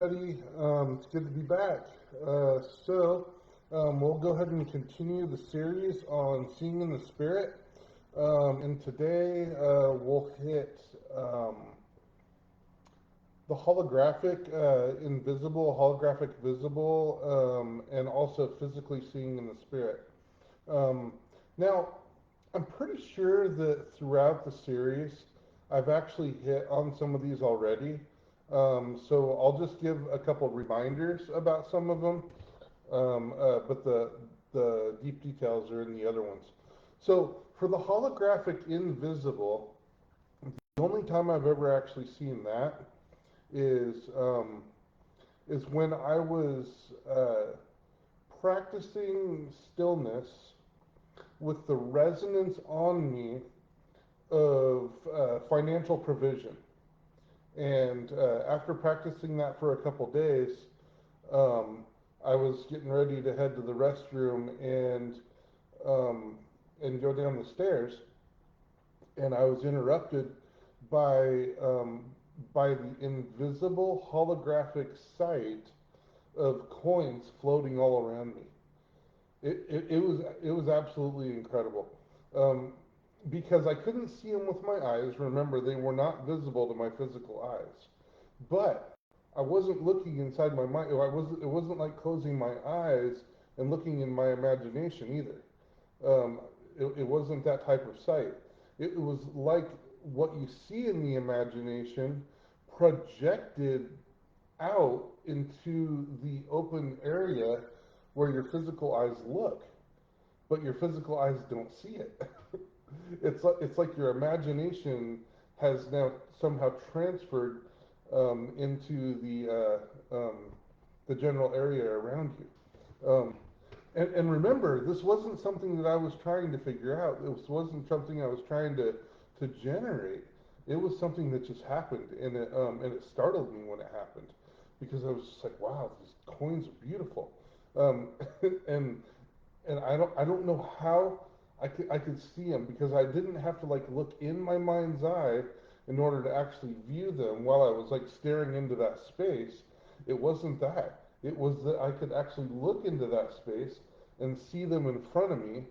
Everybody. It's good to be back. We'll go ahead and continue the series on seeing in the spirit. And today we'll hit the holographic, invisible, holographic, visible, and also physically seeing in the spirit. Um, Now, I'm pretty sure that throughout the series, I've actually hit on some of these already. So I'll just give a couple reminders about some of them, but the deep details are in the other ones. So for the holographic invisible, the only time I've ever actually seen that is is when I was practicing stillness with the resonance on me of financial provision. And after practicing that for a couple days, um, I was getting ready to head to the restroom um, and go down the stairs, and I was interrupted by by the invisible holographic sight of coins floating all around me. It was absolutely incredible. Um, because I couldn't see them with my eyes. Remember, they were not visible to my physical eyes. But I wasn't looking inside my mind. It wasn't like closing my eyes and looking in my imagination either. It wasn't that type of sight. It was like what you see in the imagination projected out into the open area where your physical eyes look, but your physical eyes don't see it. It's like your imagination has now somehow transferred into the general area around you. And remember, this wasn't something that I was trying to figure out. This wasn't something I was trying to generate. It was something that just happened, and it startled me when it happened, because I was just like, wow, these coins are beautiful. Um, and and I don't know how I could see them, because I didn't have to like look in my mind's eye in order to actually view them while I was like staring into that space. It wasn't that. It was that I could actually look into that space and see them in front of me,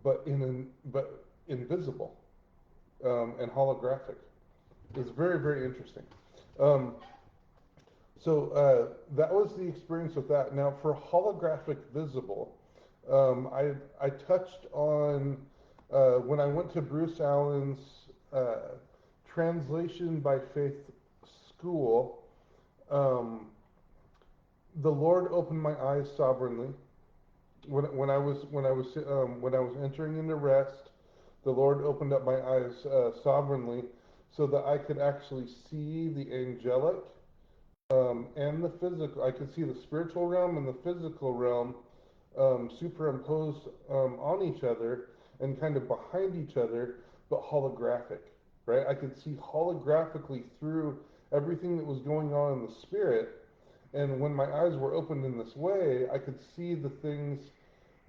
but invisible, and holographic. It's very, very interesting. Um, that was the experience with that. Now, for holographic visible, I touched on when I went to Bruce Allen's translation by faith school. Um, the Lord opened my eyes sovereignly when I was entering into rest. The Lord opened up my eyes sovereignly so that I could actually see the angelic and the physical. I could see the spiritual realm and the physical realm superimposed on each other and kind of behind each other, but holographic, right? I could see holographically through everything that was going on in the spirit. And when my eyes were opened in this way, I could see the things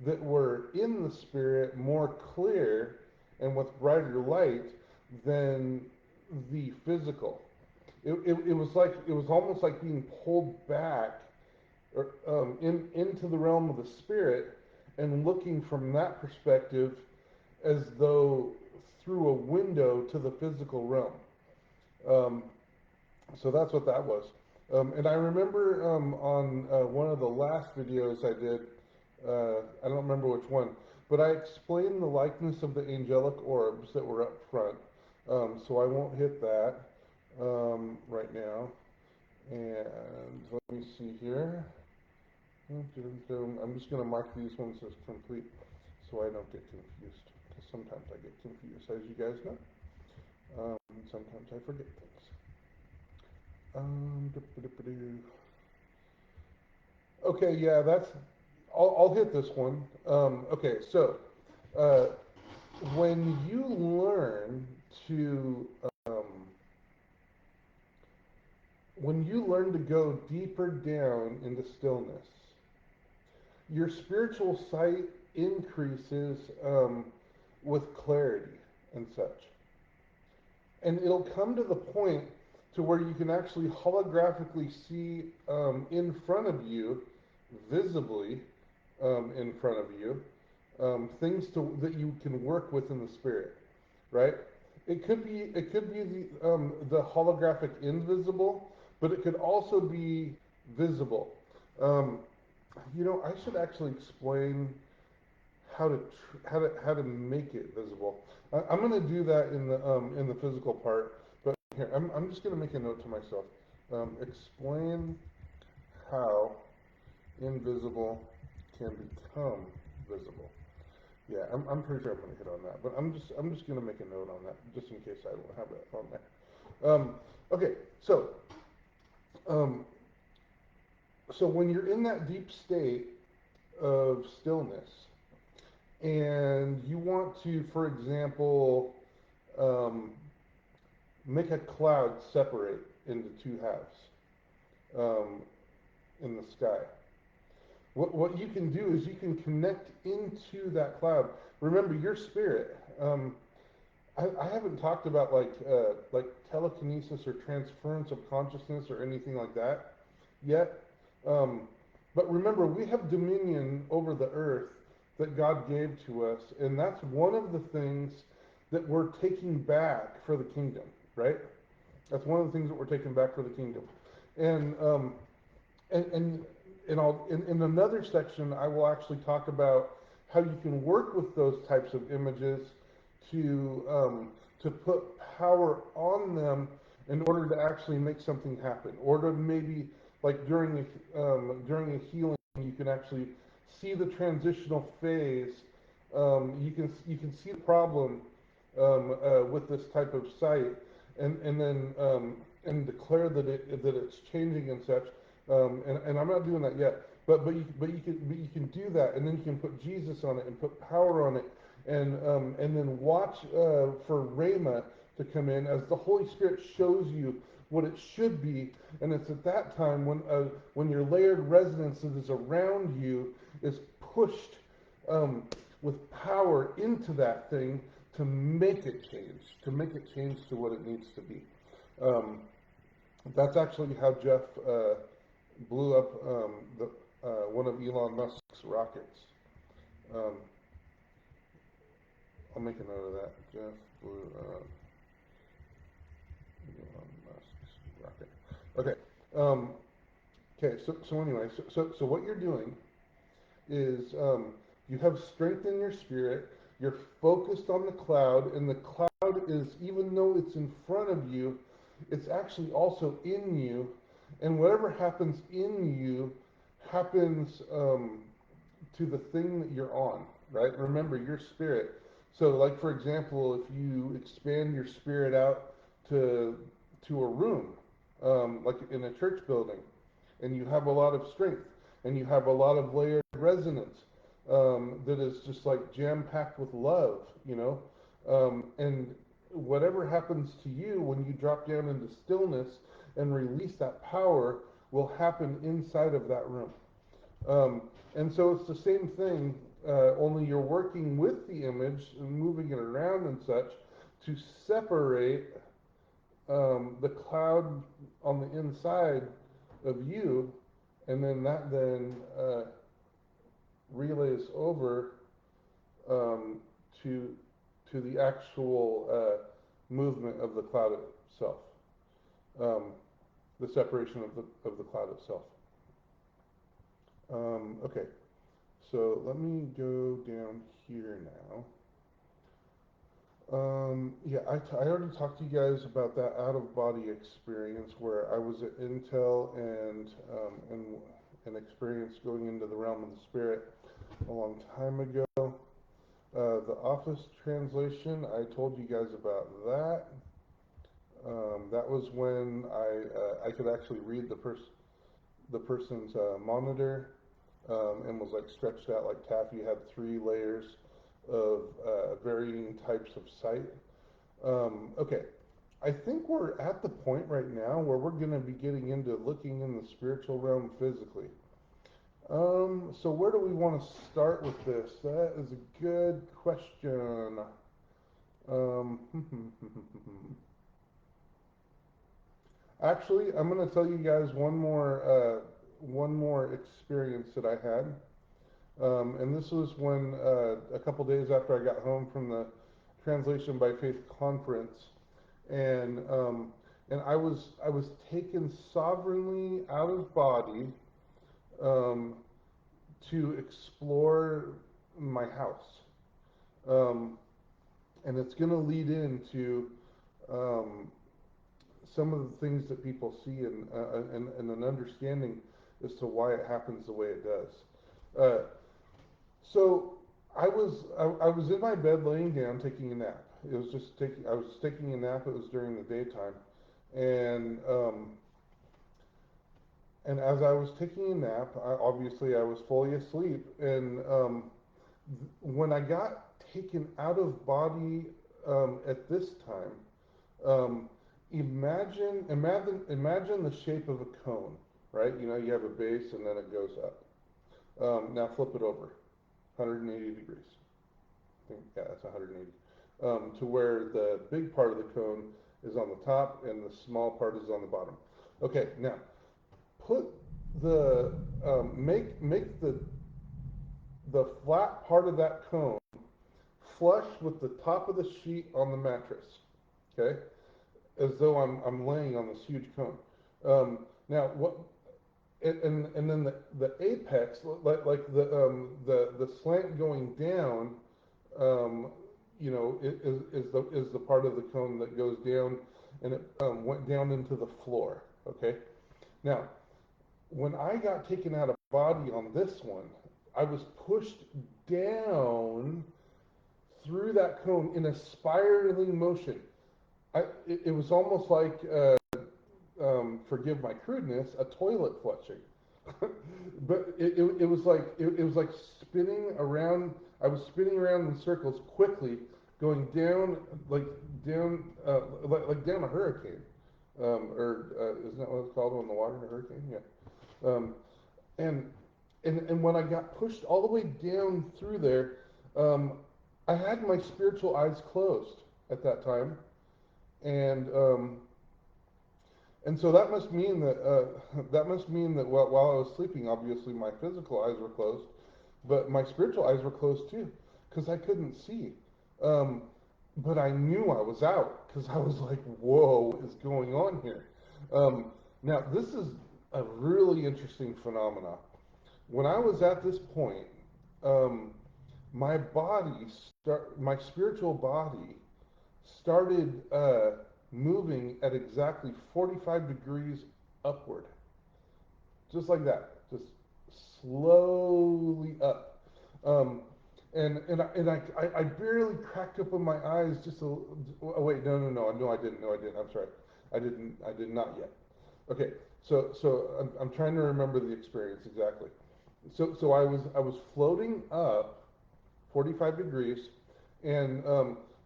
that were in the spirit more clear and with brighter light than the physical. It was like it was almost like being pulled back into the realm of the spirit and looking from that perspective as though through a window to the physical realm. Um, so that's what that was. And I remember on one of the last videos I did, I don't remember which one, but I explained the likeness of the angelic orbs that were up front. So I won't hit that right now. And let me see here. I'm just going to mark these ones as complete so I don't get confused. Because sometimes I get confused, as you guys know. Sometimes I forget things. Um, okay, yeah, I'll hit this one. Okay, so uh, when you learn to um, when you learn to go deeper down into stillness, your spiritual sight increases with clarity and such. And it'll come to the point to where you can actually holographically see in front of you, visibly in front of you, things that you can work with in the spirit, right? It could be the holographic invisible, but it could also be visible. Um, I should actually explain how to make it visible. I'm going to do that in the physical part, but here I'm just going to make a note to myself. Explain how invisible can become visible. Yeah, I'm pretty sure I'm going to hit on that, but I'm just going to make a note on that just in case I don't have it on there. Okay, um, so when you're in that deep state of stillness, and you want to, for example, um, make a cloud separate into two halves um, in the sky. What you can do is you can connect into that cloud. Remember, your spirit. I haven't talked about like telekinesis or transference of consciousness or anything like that yet. Um, but remember, we have dominion over the earth that God gave to us, and that's one of the things that we're taking back for the kingdom, right? That's one of the things that we're taking back for the kingdom. And and and, in another section I will actually talk about how you can work with those types of images to put power on them in order to actually make something happen, or to maybe like during a healing you can actually see the transitional phase. You can see the problem with this type of sight, and then and declare that it's changing and such. And I'm not doing that yet, but you can do that, and then you can put Jesus on it and put power on it, and then watch for Rhema to come in as the Holy Spirit shows you what it should be, and it's at that time when your layered resonance that is around you is pushed with power into that thing to make it change to what it needs to be. Um, that's actually how Jeff blew up one of Elon Musk's rockets. Um, I'll make a note of that. Jeff blew up Elon Musk's rocket. Okay. Um, okay. So anyway, so what you're doing is you have strength in your spirit. You're focused on the cloud, and the cloud is, even though it's in front of you, it's actually also in you. And whatever happens in you happens to the thing that you're on, right? Remember, your spirit. So, like for example, if you expand your spirit out to a room, like in a church building, and you have a lot of strength, and you have a lot of layered resonance that is just like jam packed with love, and whatever happens to you when you drop down into stillness and release that power will happen inside of that room. Um, and so it's the same thing, only you're working with the image and moving it around and such to separate the cloud on the inside of you, and then that relays over um, to the actual movement of the cloud itself, um, the separation of the cloud itself. Okay, so let me go down here now. Yeah, I already talked to you guys about that out of body experience where I was at Intel and experienced going into the realm of the spirit a long time ago. The office translation, I told you guys about that. That was when I could actually read the person's monitor, and was like stretched out like taffy. Had 3 layers of varying types of sight. Okay, I think we're at the point right now where we're going to be getting into looking in the spiritual realm physically. So where do we want to start with this? That is a good question. Um, Actually, I'm going to tell you guys one more experience that I had. And this was when a couple days after I got home from the Translation by Faith conference, and I was taken sovereignly out of body um, to explore my house, um, and it's going to lead into um, some of the things that people see and an understanding as to why it happens the way it does. Uh, so I was in my bed laying down taking a nap. It was just taking I was taking a nap. It was during the daytime, and and as I was taking a nap, obviously I was fully asleep. And when I got taken out of body at this time, um, imagine the shape of a cone, right? You know, you have a base and then it goes up. Now flip it over, 180 degrees. I think, yeah, that's 180. To where the big part of the cone is on the top and the small part is on the bottom. Okay, now put the make the flat part of that cone flush with the top of the sheet on the mattress. Okay, as though I'm laying on this huge cone. Now what? And then the apex, like the slant going down, um, you know, is the part of the cone that goes down, and it went down into the floor. Okay. Now, when I got taken out of body on this one, I was pushed down through that cone in a spiraling motion. It was almost like, forgive my crudeness, a toilet flushing. But it was like spinning around. I was spinning around in circles quickly, going down like like down a hurricane, or isn't that what it's called on the water, a hurricane? Yeah. And and when I got pushed all the way down through there, um, I had my spiritual eyes closed at that time, and and so that must mean that while I was sleeping, obviously my physical eyes were closed, but my spiritual eyes were closed too, because I couldn't see. Um, but I knew I was out because I was like, "Whoa, what is going on here?" Um, Now this is a really interesting phenomenon. When I was at this point, um, my spiritual body started moving at exactly 45 degrees upward, just like that, just slowly up. Um, I barely cracked open my eyes. Oh, wait, no, I didn't. No, I didn't. I'm sorry, I did not yet. Okay, so I'm trying to remember the experience exactly. So I was floating up 45 degrees. And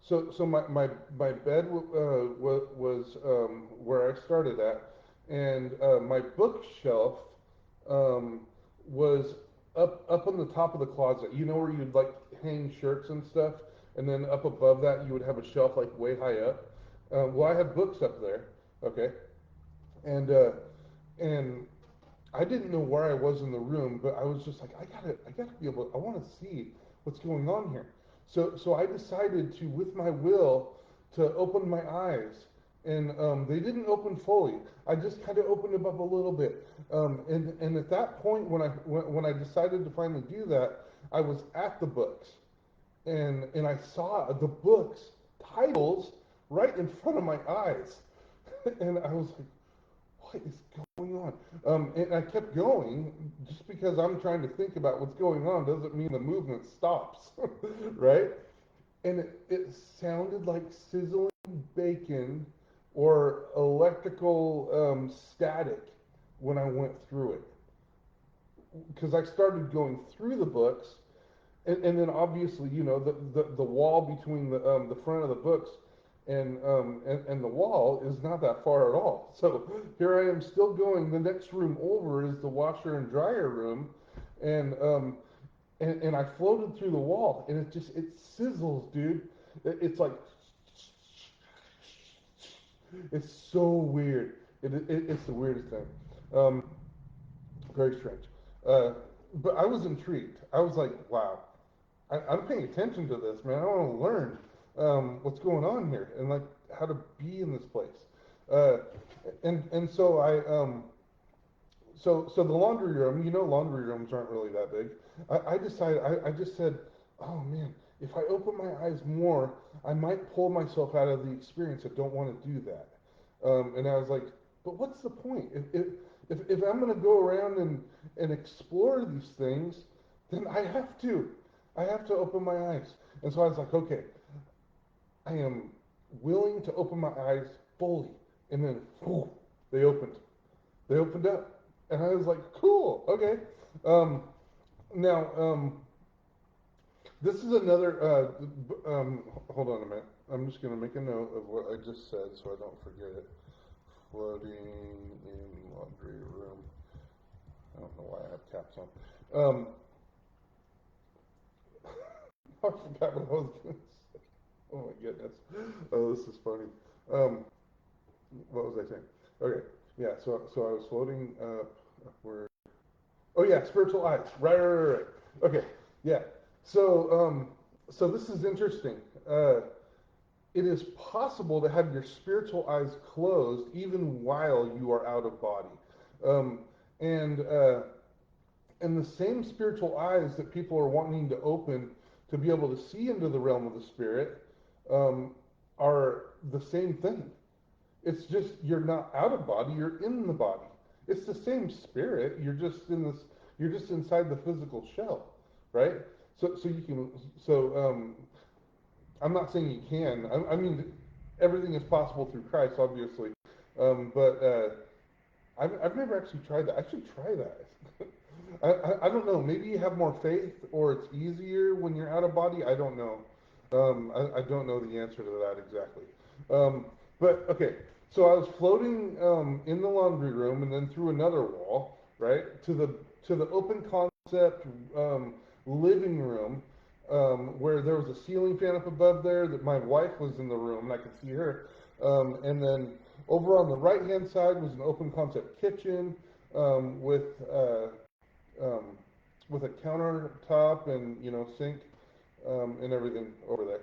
so my bed was where I started at, and my bookshelf um, was up on the top of the closet. You know where you'd like hang shirts and stuff, and then up above that you would have a shelf like way high up. Well, I had books up there, okay, and and I didn't know where I was in the room, but I was just like, I gotta be able. I want to see what's going on here. So I decided to, with my will, to open my eyes, and they didn't open fully. I just kind of opened them up a little bit, and at that point, when I decided to finally do that, I was at the books, and I saw the books titles right in front of my eyes, and I was like, what is going on? And I kept going just because I'm trying to think about what's going on doesn't mean the movement stops, right? And it sounded like sizzling bacon or electrical static when I went through it. Because I started going through the books, and then obviously, you know, the wall between the front of the books and the wall is not that far at all. So here I am still going. The next room over is the washer and dryer room, and and I floated through the wall, and it sizzles, dude. It's like it's so weird. It's the weirdest thing. Um, Very strange. Uh, but I was intrigued. I was like, wow, I'm paying attention to this, man. I want to learn what's going on here and like how to be in this place. Uh, and so so the laundry room, laundry rooms aren't really that big. I decided, I just said, oh man, if I open my eyes more, I might pull myself out of the experience. I don't want to do that. And I was like, but what's the point? If I'm going to go around and explore these things, then I have to. I have to open my eyes. And so I was like, okay, I am willing to open my eyes fully. And then, whew, they opened. They opened up, and I was like, "Cool, okay." Um, Now, this is another. Hold on a minute. I'm just going to make a note of what I just said so I don't forget it. Floating in laundry room. I don't know why I have caps on. I forgot what I was going to say. Oh my goodness. Oh, this is funny. Um, what was I saying? Okay, yeah. So I was floating up. Where Oh yeah, spiritual eyes. Right. Okay, yeah. So so this is interesting. It is possible to have your spiritual eyes closed even while you are out of body, um, and and the same spiritual eyes that people are wanting to open to be able to see into the realm of the spirit um, are the same thing. It's just you're not out of body, you're in the body. It's the same spirit, you're just inside the physical shell, right? So you can I'm not saying you can. I mean everything is possible through Christ, obviously. But I've never actually tried that. I should try that. I don't know. Maybe you have more faith, or it's easier when you're out of body. I don't know. I don't know the answer to that exactly. Um, but okay, so I was floating in the laundry room and then through another wall, right, to the open concept living room where there was a ceiling fan up above there. That my wife was in the room and I could see her. And then over on the right hand side was an open concept kitchen um, with uh, um, with a countertop and sink and everything over there.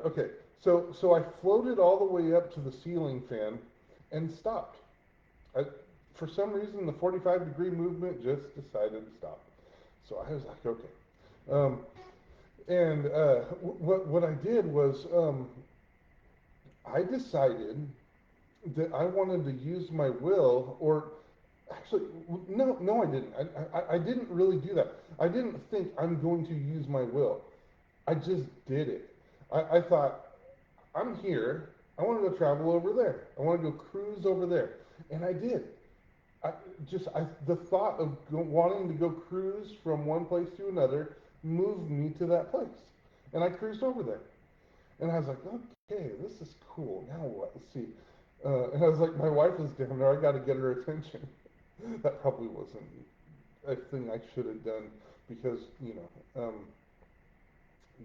Okay, so I floated all the way up to the ceiling fan and stopped. I, for some reason, the 45-degree movement just decided to stop. So I was like, okay. Um, and what I did was I decided that I wanted to use my will, or actually, no, I didn't. I didn't really do that. I didn't think I'm going to use my will. I just did it. I thought, I'm here. I want to go travel over there. I want to go cruise over there. And I did. The thought of wanting to go cruise from one place to another moved me to that place. And I cruised over there. And I was like, okay, this is cool. Now what? Let's see. And I was like, my wife is down there. I got to get her attention. That probably wasn't a thing I should have done because,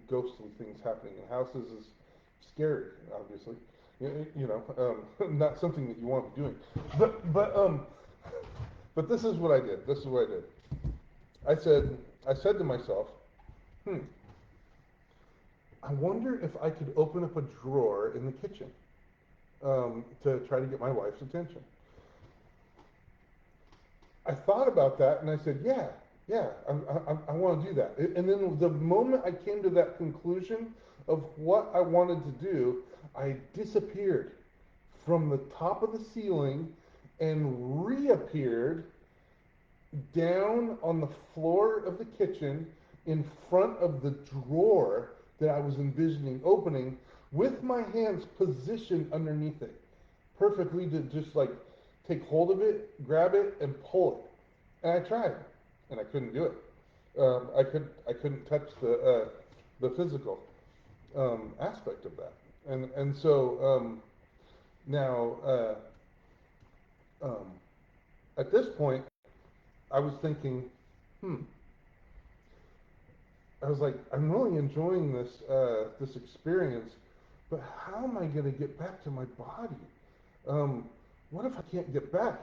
ghostly things happening in houses is scary, obviously. Not something that you want to be doing. But but this is what I did. This is what I did. I said to myself, hmm, I wonder if I could open up a drawer in the kitchen to try to get my wife's attention. I thought about that and I said, yeah, I want to do that. And then the moment I came to that conclusion of what I wanted to do, I disappeared from the top of the ceiling and reappeared down on the floor of the kitchen in front of the drawer that I was envisioning opening with my hands positioned underneath it, perfectly to just like take hold of it, grab it, and pull it. And I tried, and I couldn't do it. I couldn't touch the physical aspect of that. And so now um, at this point, I was thinking, hmm, I was like, I'm really enjoying this experience, but how am I going to get back to my body? Um, what if I can't get back?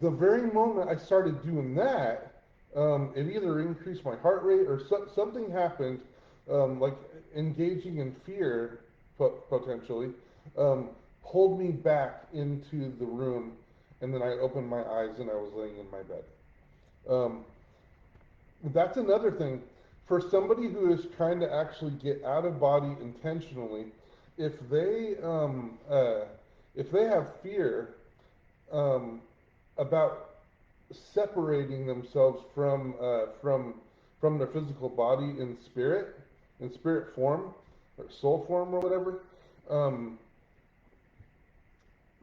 The very moment I started doing that, it either increased my heart rate or something happened, like engaging in fear potentially, um, pulled me back into the room, and then I opened my eyes and I was laying in my bed. Um, that's another thing for somebody who is trying to actually get out of body intentionally. If they um, uh, if they have fear um, about separating themselves from their physical body in spirit form or soul form or whatever, um,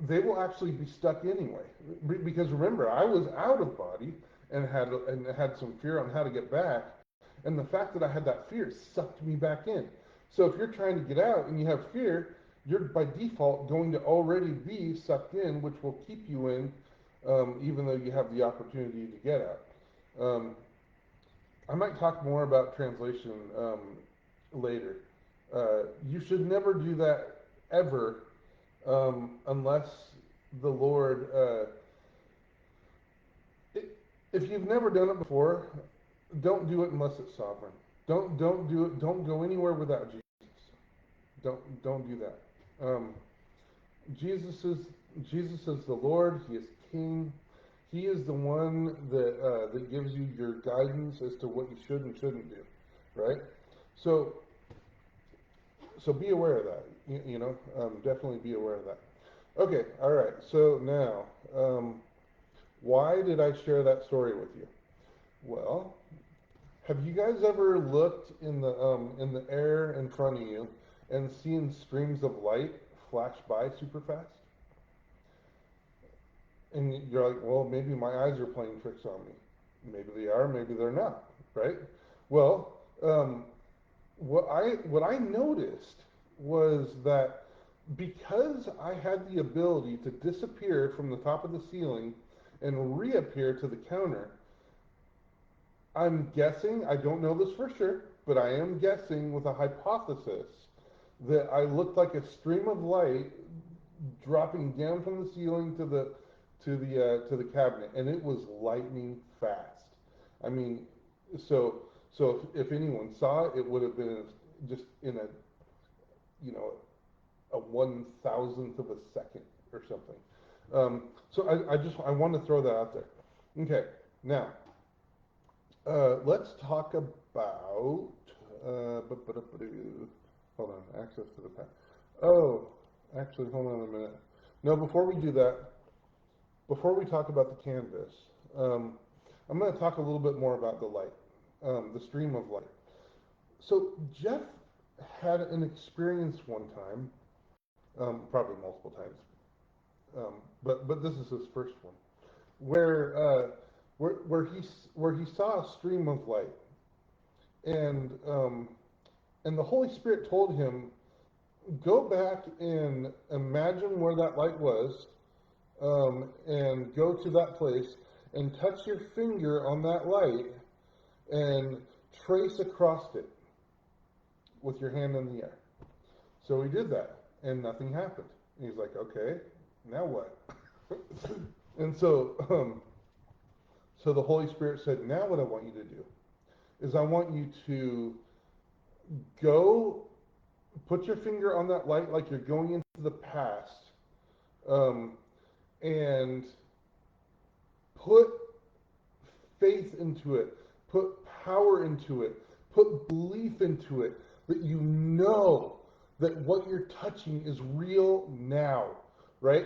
they will actually be stuck anyway. Because remember, I was out of body and had some fear on how to get back, and the fact that I had that fear sucked me back in. So if you're trying to get out and you have fear, you're by default going to already be sucked in, which will keep you in, even though you have the opportunity to get out. Um, I might talk more about translation later. You should never do that ever unless the Lord. If you've never done it before, don't do it unless it's sovereign. Don't do it. Don't go anywhere without Jesus. Don't do that. Um, Jesus is Jesus is the Lord. He is King. He is the one that gives you your guidance as to what you should and shouldn't do, right? So so be aware of that. Definitely be aware of that. Okay, all right. So now, why did I share that story with you? Well, have you guys ever looked in the air in front of you and seen streams of light flash by super fast? And you're like, well, maybe my eyes are playing tricks on me. Maybe they are, maybe they're not, right? Well, what I noticed was that because I had the ability to disappear from the top of the ceiling and reappear to the counter, I'm guessing, I don't know this for sure, but I am guessing with a hypothesis that I looked like a stream of light dropping down from the ceiling to the cabinet, and it was lightning fast. I mean, so if anyone saw it, it would have been just in a a 1,000th of a second or something. So I want to throw that out there. Okay, now let's talk about hold on, access to the past. Oh, actually, hold on a minute. No, before we do that, before we talk about the canvas, um, I'm going to talk a little bit more about the light, the stream of light. So Jeff had an experience one time, probably multiple times, but this is his first one, where where he saw a stream of light, and and the Holy Spirit told him, go back and imagine where that light was, and go to that place and touch your finger on that light and trace across it with your hand in the air. So he did that, and nothing happened. And he's like, okay, now what? And so the Holy Spirit said, now what I want you to do is I want you to go put your finger on that light like you're going into the past, um, and put faith into it, put power into it, put belief into it, that you know that what you're touching is real now, right?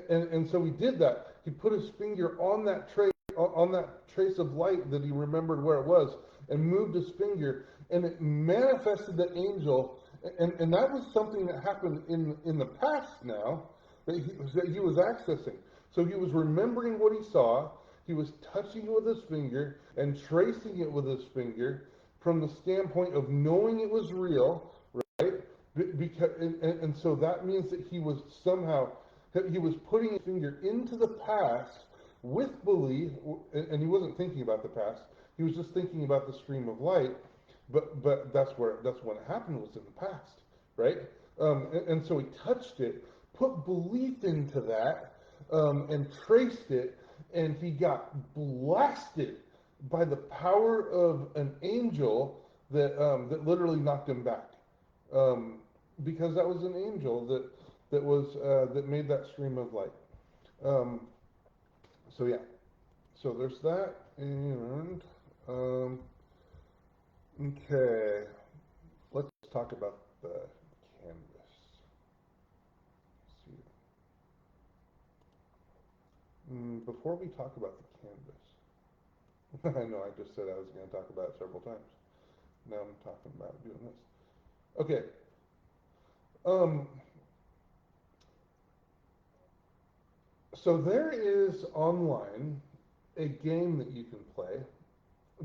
And so he did that. He put his finger on that trace of light that he remembered where it was, and moved his finger, and it manifested the angel. And that was something that happened in the past now that he was accessing. So he was remembering what he saw. He was touching it with his finger and tracing it with his finger from the standpoint of knowing it was real, right? Because and so that means that he was somehow he was putting his finger into the past with belief, and he wasn't thinking about the past. He was just thinking about the stream of light. But that's when it happened, was in the past, right? And so he touched it, put belief into that, and traced it, and he got blasted by the power of an angel that literally knocked him back, um, because that was an angel that made that stream of light. Um, so yeah, so there's that, and okay, let's talk about the canvas. Let's see. Before we talk about the canvas, I know I just said I was going to talk about it several times. Now I'm talking about doing this. Okay. Um, so there is online a game that you can play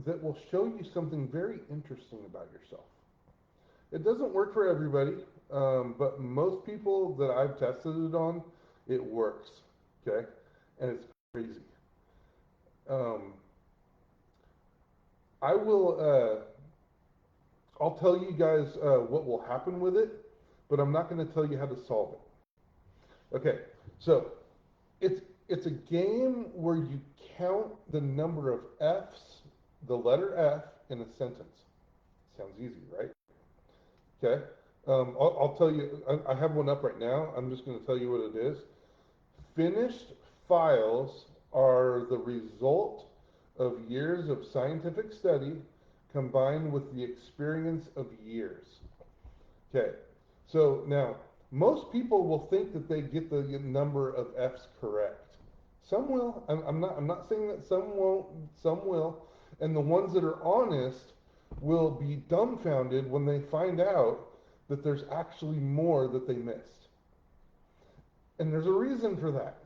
that will show you something very interesting about yourself. It doesn't work for everybody, but most people that I've tested it on, it works. Okay, and it's crazy. Um, I will. I'll tell you guys what will happen with it, but I'm not going to tell you how to solve it. Okay, so it's it's a game where you count the number of F's, the letter F in a sentence. Sounds easy, right? Okay. I'll tell you. I have one up right now. I'm just going to tell you what it is. Finished files are the result of years of scientific study combined with the experience of years. Okay, so now most people will think that they get the number of F's correct. Some will. I'm not saying that some won't. Some will, and the ones that are honest will be dumbfounded when they find out that there's actually more that they missed. And there's a reason for that.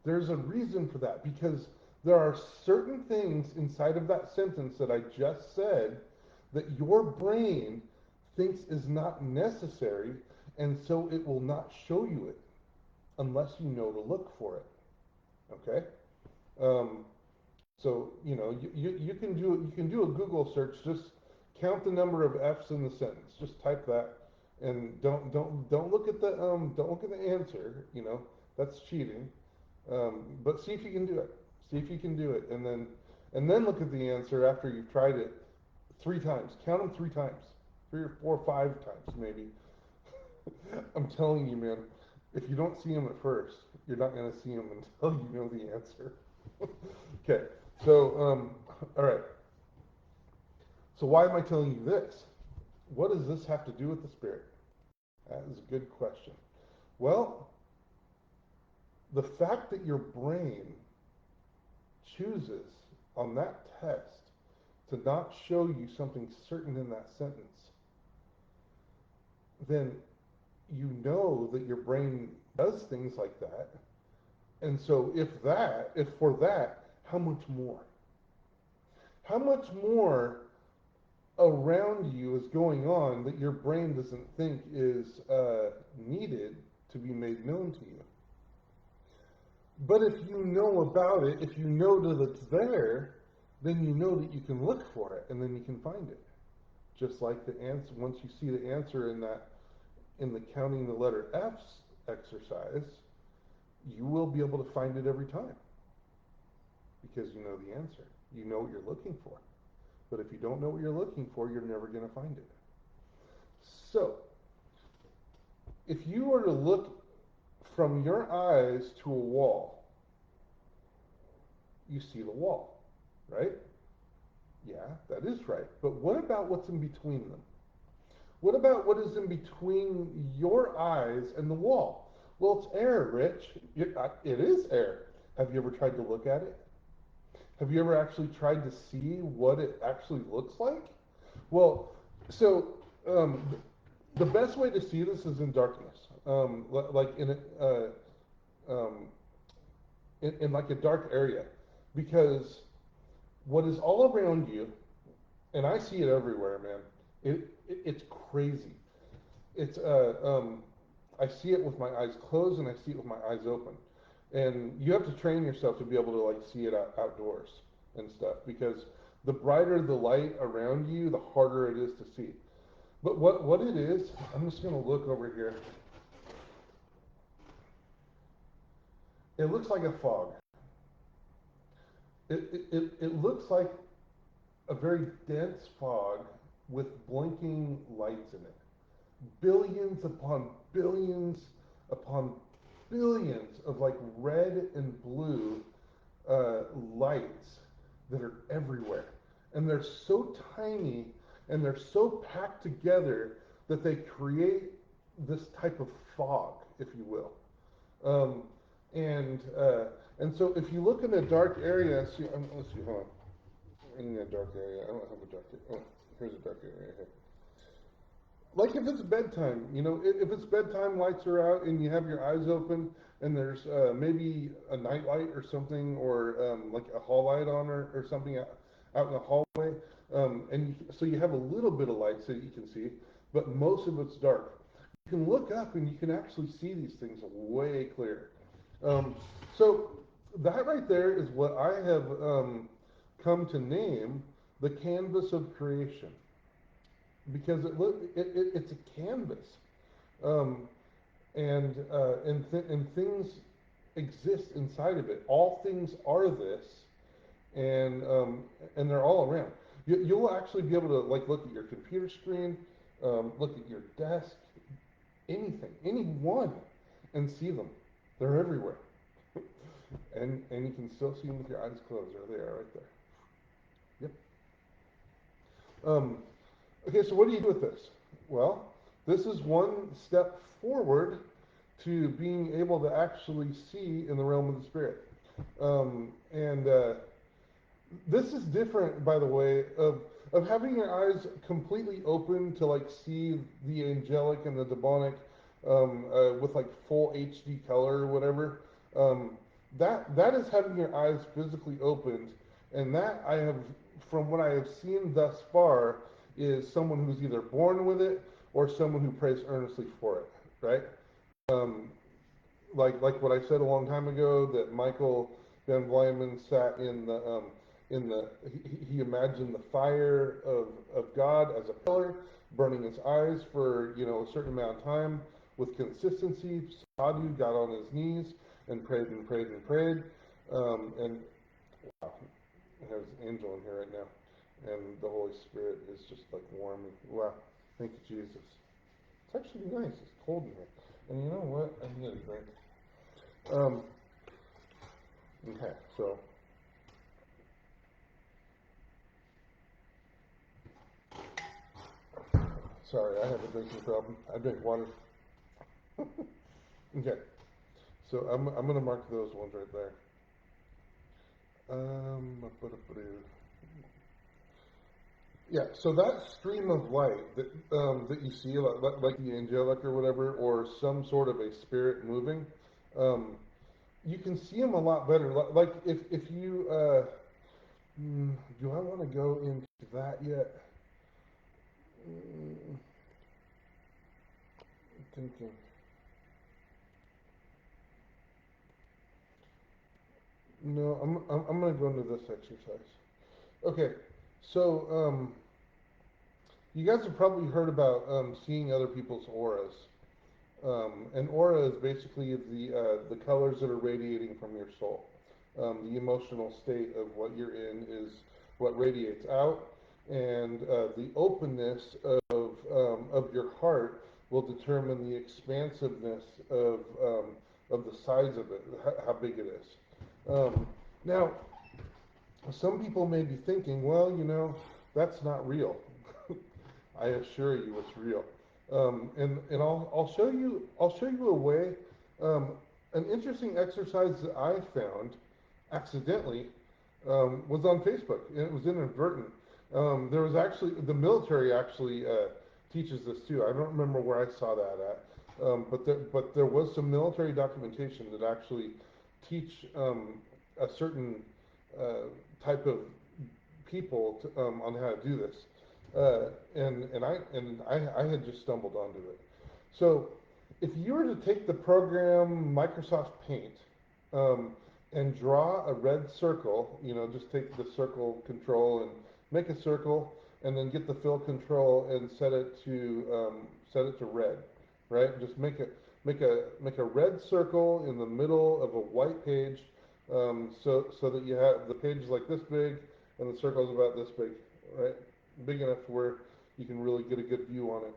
There's a reason for that because there are certain things inside of that sentence that I just said that your brain thinks is not necessary, and so it will not show you it unless you know to look for it. Okay? Um, so you can do a Google search. Just count the number of F's in the sentence. Just type that, and don't look at the don't look at the answer. That's cheating. But see if you can do it. See if you can do it, and then look at the answer after you've tried it 3 times. Count them 3 times, 3 or 4, 5 times maybe. I'm telling you, man. If you don't see them at first, you're not going to see them until you know the answer. Okay. So, all right. So why am I telling you this? What does this have to do with the spirit? That is a good question. Well, the fact that your brain chooses on that test to not show you something certain in that sentence, then you know that your brain does things like that. And so if for that, how much more? How much more around you is going on that your brain doesn't think is needed to be made known to you? But if you know about it, if you know that it's there, then you know that you can look for it and then you can find it. Just like the answer, once you see the answer in the counting the letter F's exercise, you will be able to find it every time because you know the answer. You know what you're looking for. But if you don't know what you're looking for, you're never going to find it. So, if you were to look from your eyes to a wall, you see the wall, right? Yeah, that is right. But what about what's in between them? What about what is in between your eyes and the wall? Well, it's air, Rich. It is air. Have you ever tried to look at it? Have you ever actually tried to see what it actually looks like? Well, so the best way to see this is in darkness, like um, in like a dark area, because what is all around you, and I see it everywhere, man. It's crazy. It's I see it with my eyes closed and I see it with my eyes open, and you have to train yourself to be able to like see it outdoors and stuff because the brighter the light around you, the harder it is to see. But what it is, I'm just gonna look over here. It looks like a fog. It looks like a very dense fog with blinking lights in it. Billions upon billions of like red and blue lights that are everywhere. And they're so tiny and they're so packed together that they create this type of fog, if you will. Um, and and so if you look in a dark area, see, let's see, hold on. In a dark area, I don't have a dark area. Oh, here's a dark area here. Like if it's bedtime, if it's bedtime, lights are out, and you have your eyes open, and there's maybe a night light or something, or like a hall light on, or something out in the hallway, so you have a little bit of light so you can see, but most of it's dark. You can look up and you can actually see these things way clear. Um, so that right there is what I have come to name the canvas of creation, because it's a canvas, um, and things exist inside of it. All things are this, and they're all around. You'll actually be able to like look at your computer screen, look at your desk, anything, any one, and see them. They're everywhere, and you can still see them with your eyes closed. There they are, right there. Yep. Um, Okay, so what do you do with this? Well, this is one step forward to being able to actually see in the realm of the spirit. And this is different, by the way, of having your eyes completely open to like see the angelic and the demonic with like full HD color or whatever. Um, that is having your eyes physically opened, and that I have, from what I have seen thus far, is someone who's either born with it or someone who prays earnestly for it, right? Um, like what I said a long time ago, that Michael Van Blyman sat in the he imagined the fire of God as a pillar burning his eyes for a certain amount of time with consistency. Sadhu got on his knees and prayed and prayed and prayed, and wow, there's an angel in here right now, and the Holy Spirit is just like warming. Wow, thank you, Jesus. It's actually nice. It's cold in here, and you know what? I need a drink. Um, okay, so sorry, I have a drinking problem. I drink water. Okay, so I'm gonna mark those ones right there. Yeah, so that stream of light that you see, like the angelic or whatever, or some sort of a spirit moving, um, you can see them a lot better. Like if you do I want to go into that yet? Mm, thinking. No, I'm gonna go into this exercise. Okay, so you guys have probably heard about seeing other people's auras. An aura is basically the colors that are radiating from your soul. The emotional state of what you're in is what radiates out, and the openness of your heart will determine the expansiveness of the size of it, how big it is. Now, some people may be thinking, well, that's not real. I assure you, it's real. And I'll show you a way. Um, an interesting exercise that I found accidentally was on Facebook, and it was inadvertent. There was actually the military actually teaches this too. I don't remember where I saw that at, but there was some military documentation that actually teach a certain uh, type of people on how to do this, and I had just stumbled onto it. So, if you were to take the program Microsoft Paint um, and draw a red circle, just take the circle control and make a circle, and then get the fill control and set it to red, right? Just make a red circle in the middle of a white page, so that you have the page is like this big and the circle is about this big, right? Big enough to where you can really get a good view on it.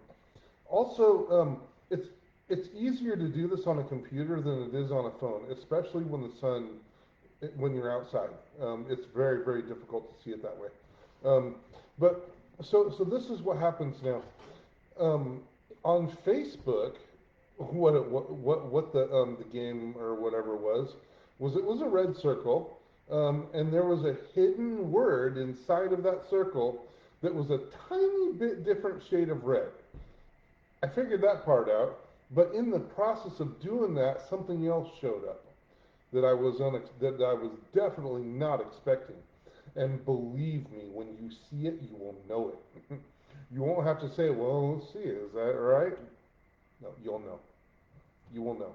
Also, it's easier to do this on a computer than it is on a phone, especially when the sun when you're outside. It's very, very difficult to see it that way. Um, but so this is what happens now. Um, on Facebook, what the game or whatever was it was a red circle, and there was a hidden word inside of that circle that was a tiny bit different shade of red. I figured that part out, but in the process of doing that, something else showed up that I was definitely not expecting. And believe me, when you see it, you will know it. You won't have to say, "Well, let's see, is that right?" No, you'll know. You will know.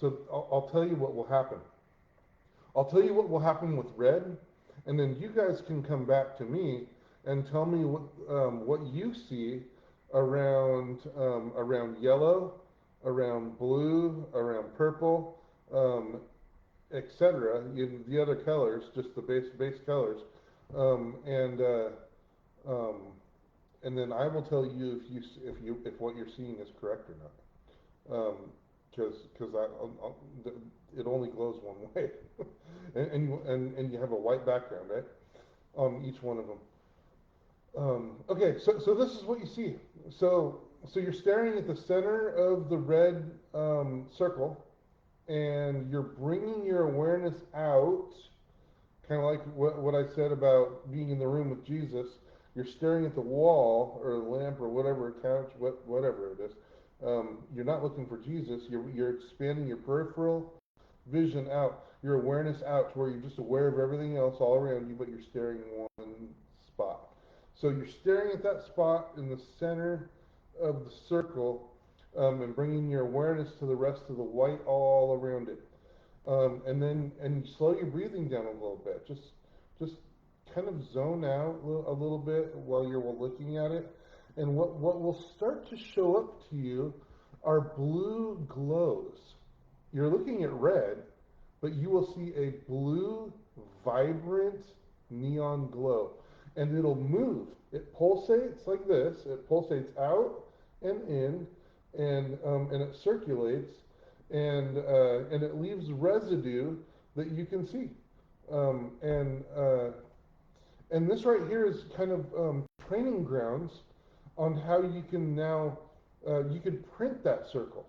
So I'll tell you what will happen. I'll tell you what will happen with red, and then you guys can come back to me and tell me what you see around yellow, around blue, around purple, um, etc. The other colors, just the base colors, um, and uh, um, and then I will tell you if what you're seeing is correct or not. Because it only glows one way, and you have a white background, right, on each one of them. Okay, so this is what you see. So you're staring at the center of the red circle, and you're bringing your awareness out, kind of like what I said about being in the room with Jesus. You're staring at the wall or the lamp or whatever couch, whatever it is. You're not looking for Jesus. You're expanding your peripheral vision out, your awareness out to where you're just aware of everything else all around you, but you're staring in one spot. So you're staring at that spot in the center of the circle, and bringing your awareness to the rest of the white all around it. And you slow your breathing down a little bit. Just kind of zone out a little bit while you're looking at it. And what will start to show up to you are blue glows. You're looking at red, but you will see a blue, vibrant neon glow. And it'll move. It pulsates like this. It pulsates out and in, and it circulates, and it leaves residue that you can see. Um, and uh, and this right here is kind of training grounds on how you can now you can print that circle,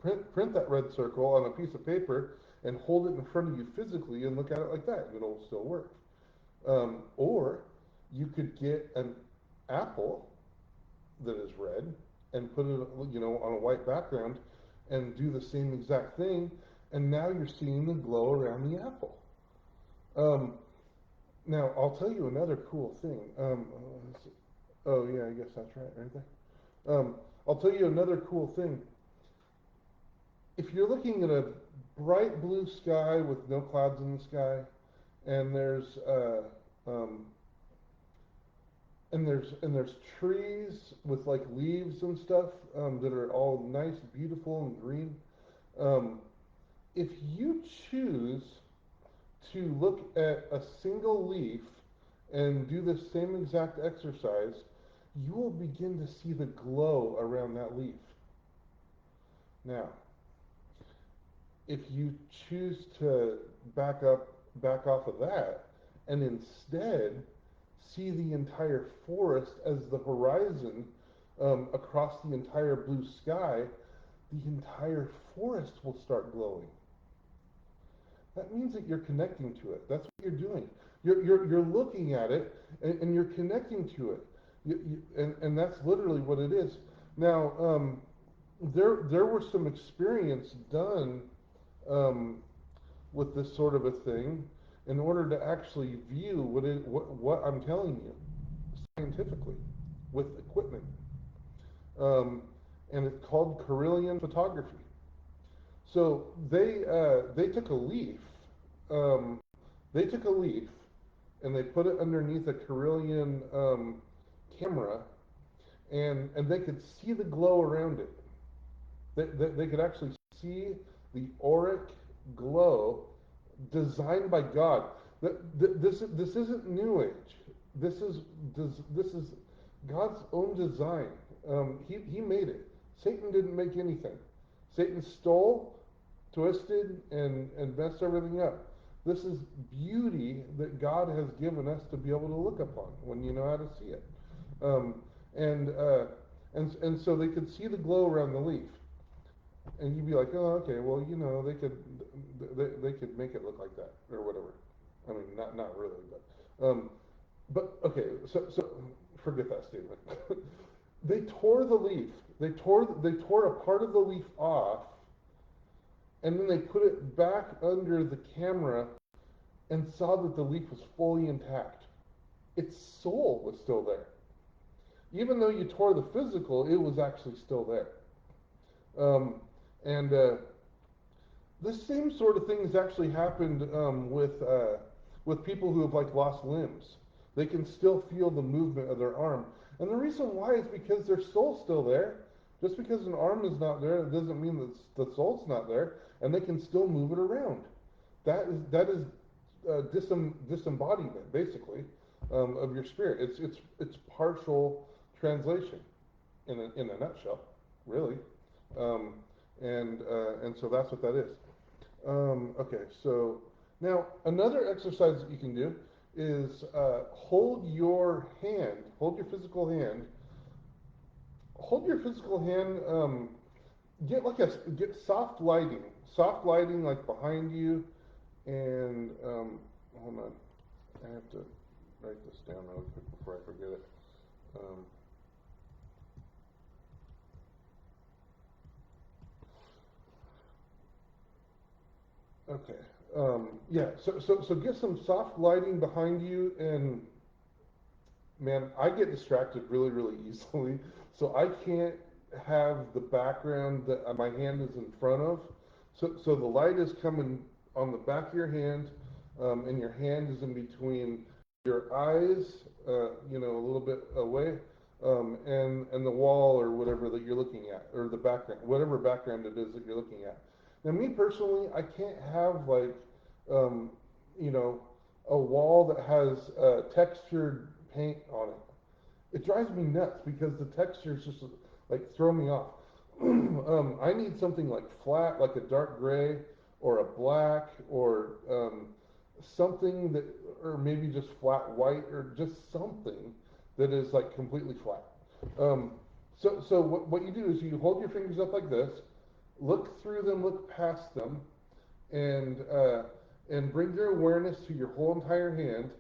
print that red circle on a piece of paper and hold it in front of you physically and look at it like that. It'll still work. Or you could get an apple that is red and put it, on a white background and do the same exact thing. And now you're seeing the glow around the apple. Um, Now I'll tell you another cool thing. Oh yeah, I guess that's right there. I'll tell you another cool thing. If you're looking at a bright blue sky with no clouds in the sky, and um, there's trees with like leaves and stuff that are all nice, beautiful, and green. Um, if you choose to look at a single leaf and do the same exact exercise, you will begin to see the glow around that leaf. Now, if you choose to back off of that, and instead see the entire forest as the horizon across the entire blue sky, the entire forest will start glowing. That means that you're connecting to it. That's what you're doing. You're looking at it, and you're connecting to it. And that's literally what it is. Now, there were some experiments done um, with this sort of a thing in order to actually view what I'm telling you scientifically with equipment. Um, and it's called Carillion photography. So they took a leaf. Um, they took a leaf and they put it underneath a Carillion camera, and they could see the glow around it. They could actually see the auric glow designed by God. This isn't New Age. This is God's own design. He made it. Satan didn't make anything. Satan stole, twisted, and messed everything up. This is beauty that God has given us to be able to look upon when you know how to see it. Um, and, uh, and so they could see the glow around the leaf, and you'd be like, oh, okay, well, they could make it look like that or whatever. I mean, not really, but okay, so forget that statement. They tore the leaf. They tore a part of the leaf off, and then they put it back under the camera and saw that the leaf was fully intact. Its soul was still there. Even though you tore the physical, it was actually still there. Um, and The same sort of thing has actually happened with people who have like lost limbs. They can still feel the movement of their arm, and the reason why is because their soul's still there. Just because an arm is not there, it doesn't mean that the soul's not there, and they can still move it around. That is disembodiment, basically, of your spirit. It's partial translation in a nutshell, really, um, and so that's what that is. Okay, so now another exercise that you can do is hold your physical hand, get soft lighting like behind you, and hold on, I have to write this down real quick before I forget it. Um, okay, yeah, so get some soft lighting behind you, and man, I get distracted really, really easily. So I can't have the background that my hand is in front of. So the light is coming on the back of your hand, and your hand is in between your eyes, a little bit away, and the wall or whatever that you're looking at, or the background, whatever background it is that you're looking at. Now, me personally, I can't have like, um, you know, a wall that has textured paint on it. It drives me nuts because the textures just like throw me off. I need something like flat, like a dark gray or a black or something that, or maybe just flat white or just something that is like completely flat. Um, so what you do is you hold your fingers up like this, look through them, look past them, and uh, and bring your awareness to your whole entire hand,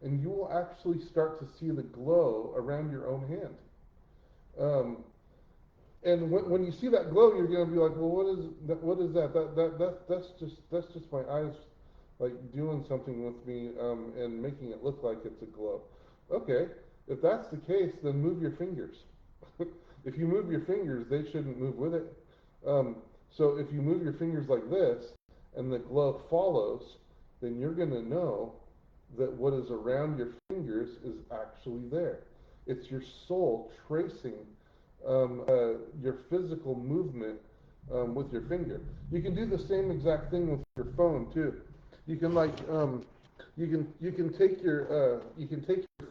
and you will actually start to see the glow around your own hand. Um, and when you see that glow, you're going to be like, well, what is that? What is that? That's just my eyes like doing something with me and making it look like it's a glow. Okay, if that's the case, then move your fingers. If you move your fingers, they shouldn't move with it. So if you move your fingers like this and the glove follows, then you're going to know that what is around your fingers is actually there. It's your soul tracing your physical movement with your finger. You can do the same exact thing with your phone too. You can like you can take your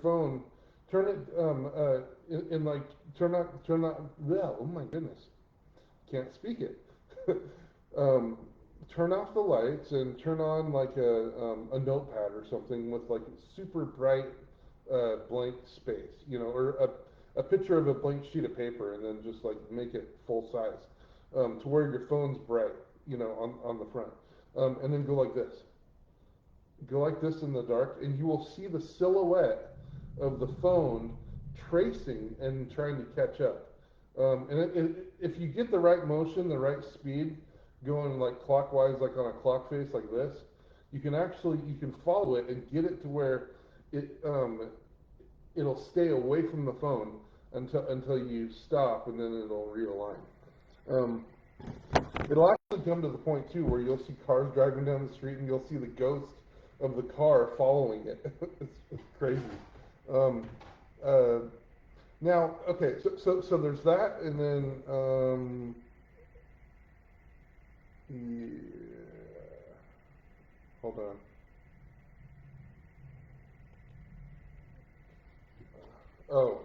phone, turn it in like turn on. Yeah, oh my goodness, can't speak it. um, Turn off the lights and turn on like a notepad or something with like super bright blank space, or a picture of a blank sheet of paper, and then just like make it full size to where your phone's bright, on the front, and then go like this in the dark, and you will see the silhouette of the phone tracing and trying to catch up. If you get the right motion, the right speed, going like clockwise, like on a clock face, like this, you can follow it and get it to where it'll stay away from the phone until you stop, and then it'll realign. Um, It'll actually come to the point too where you'll see cars driving down the street and you'll see the ghost of the car following it. It's crazy. Um, now, okay, so there's that, and then Yeah. Hold on. Oh,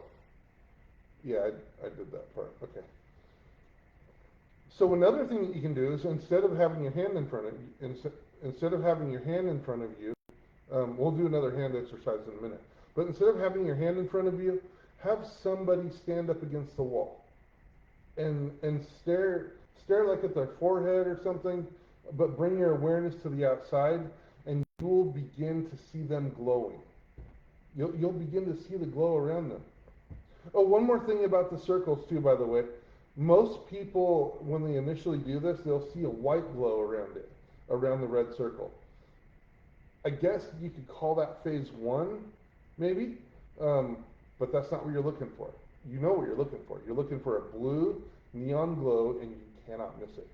yeah, I did that part. Okay. So another thing that you can do is instead of having your hand in front of you, instead of having your hand in front of you, we'll do another hand exercise in a minute. But instead of having your hand in front of you, have somebody stand up against the wall and stare like at their forehead or something, but bring your awareness to the outside, and you will begin to see them glowing. You'll begin to see the glow around them. Oh, one more thing about the circles too, by the way. Most people, when they initially do this, they'll see a white glow around it, around the red circle. I guess you could call that phase one, maybe, um, but that's not what you're looking for. You know what you're looking for. You're looking for a blue neon glow, and you cannot miss it.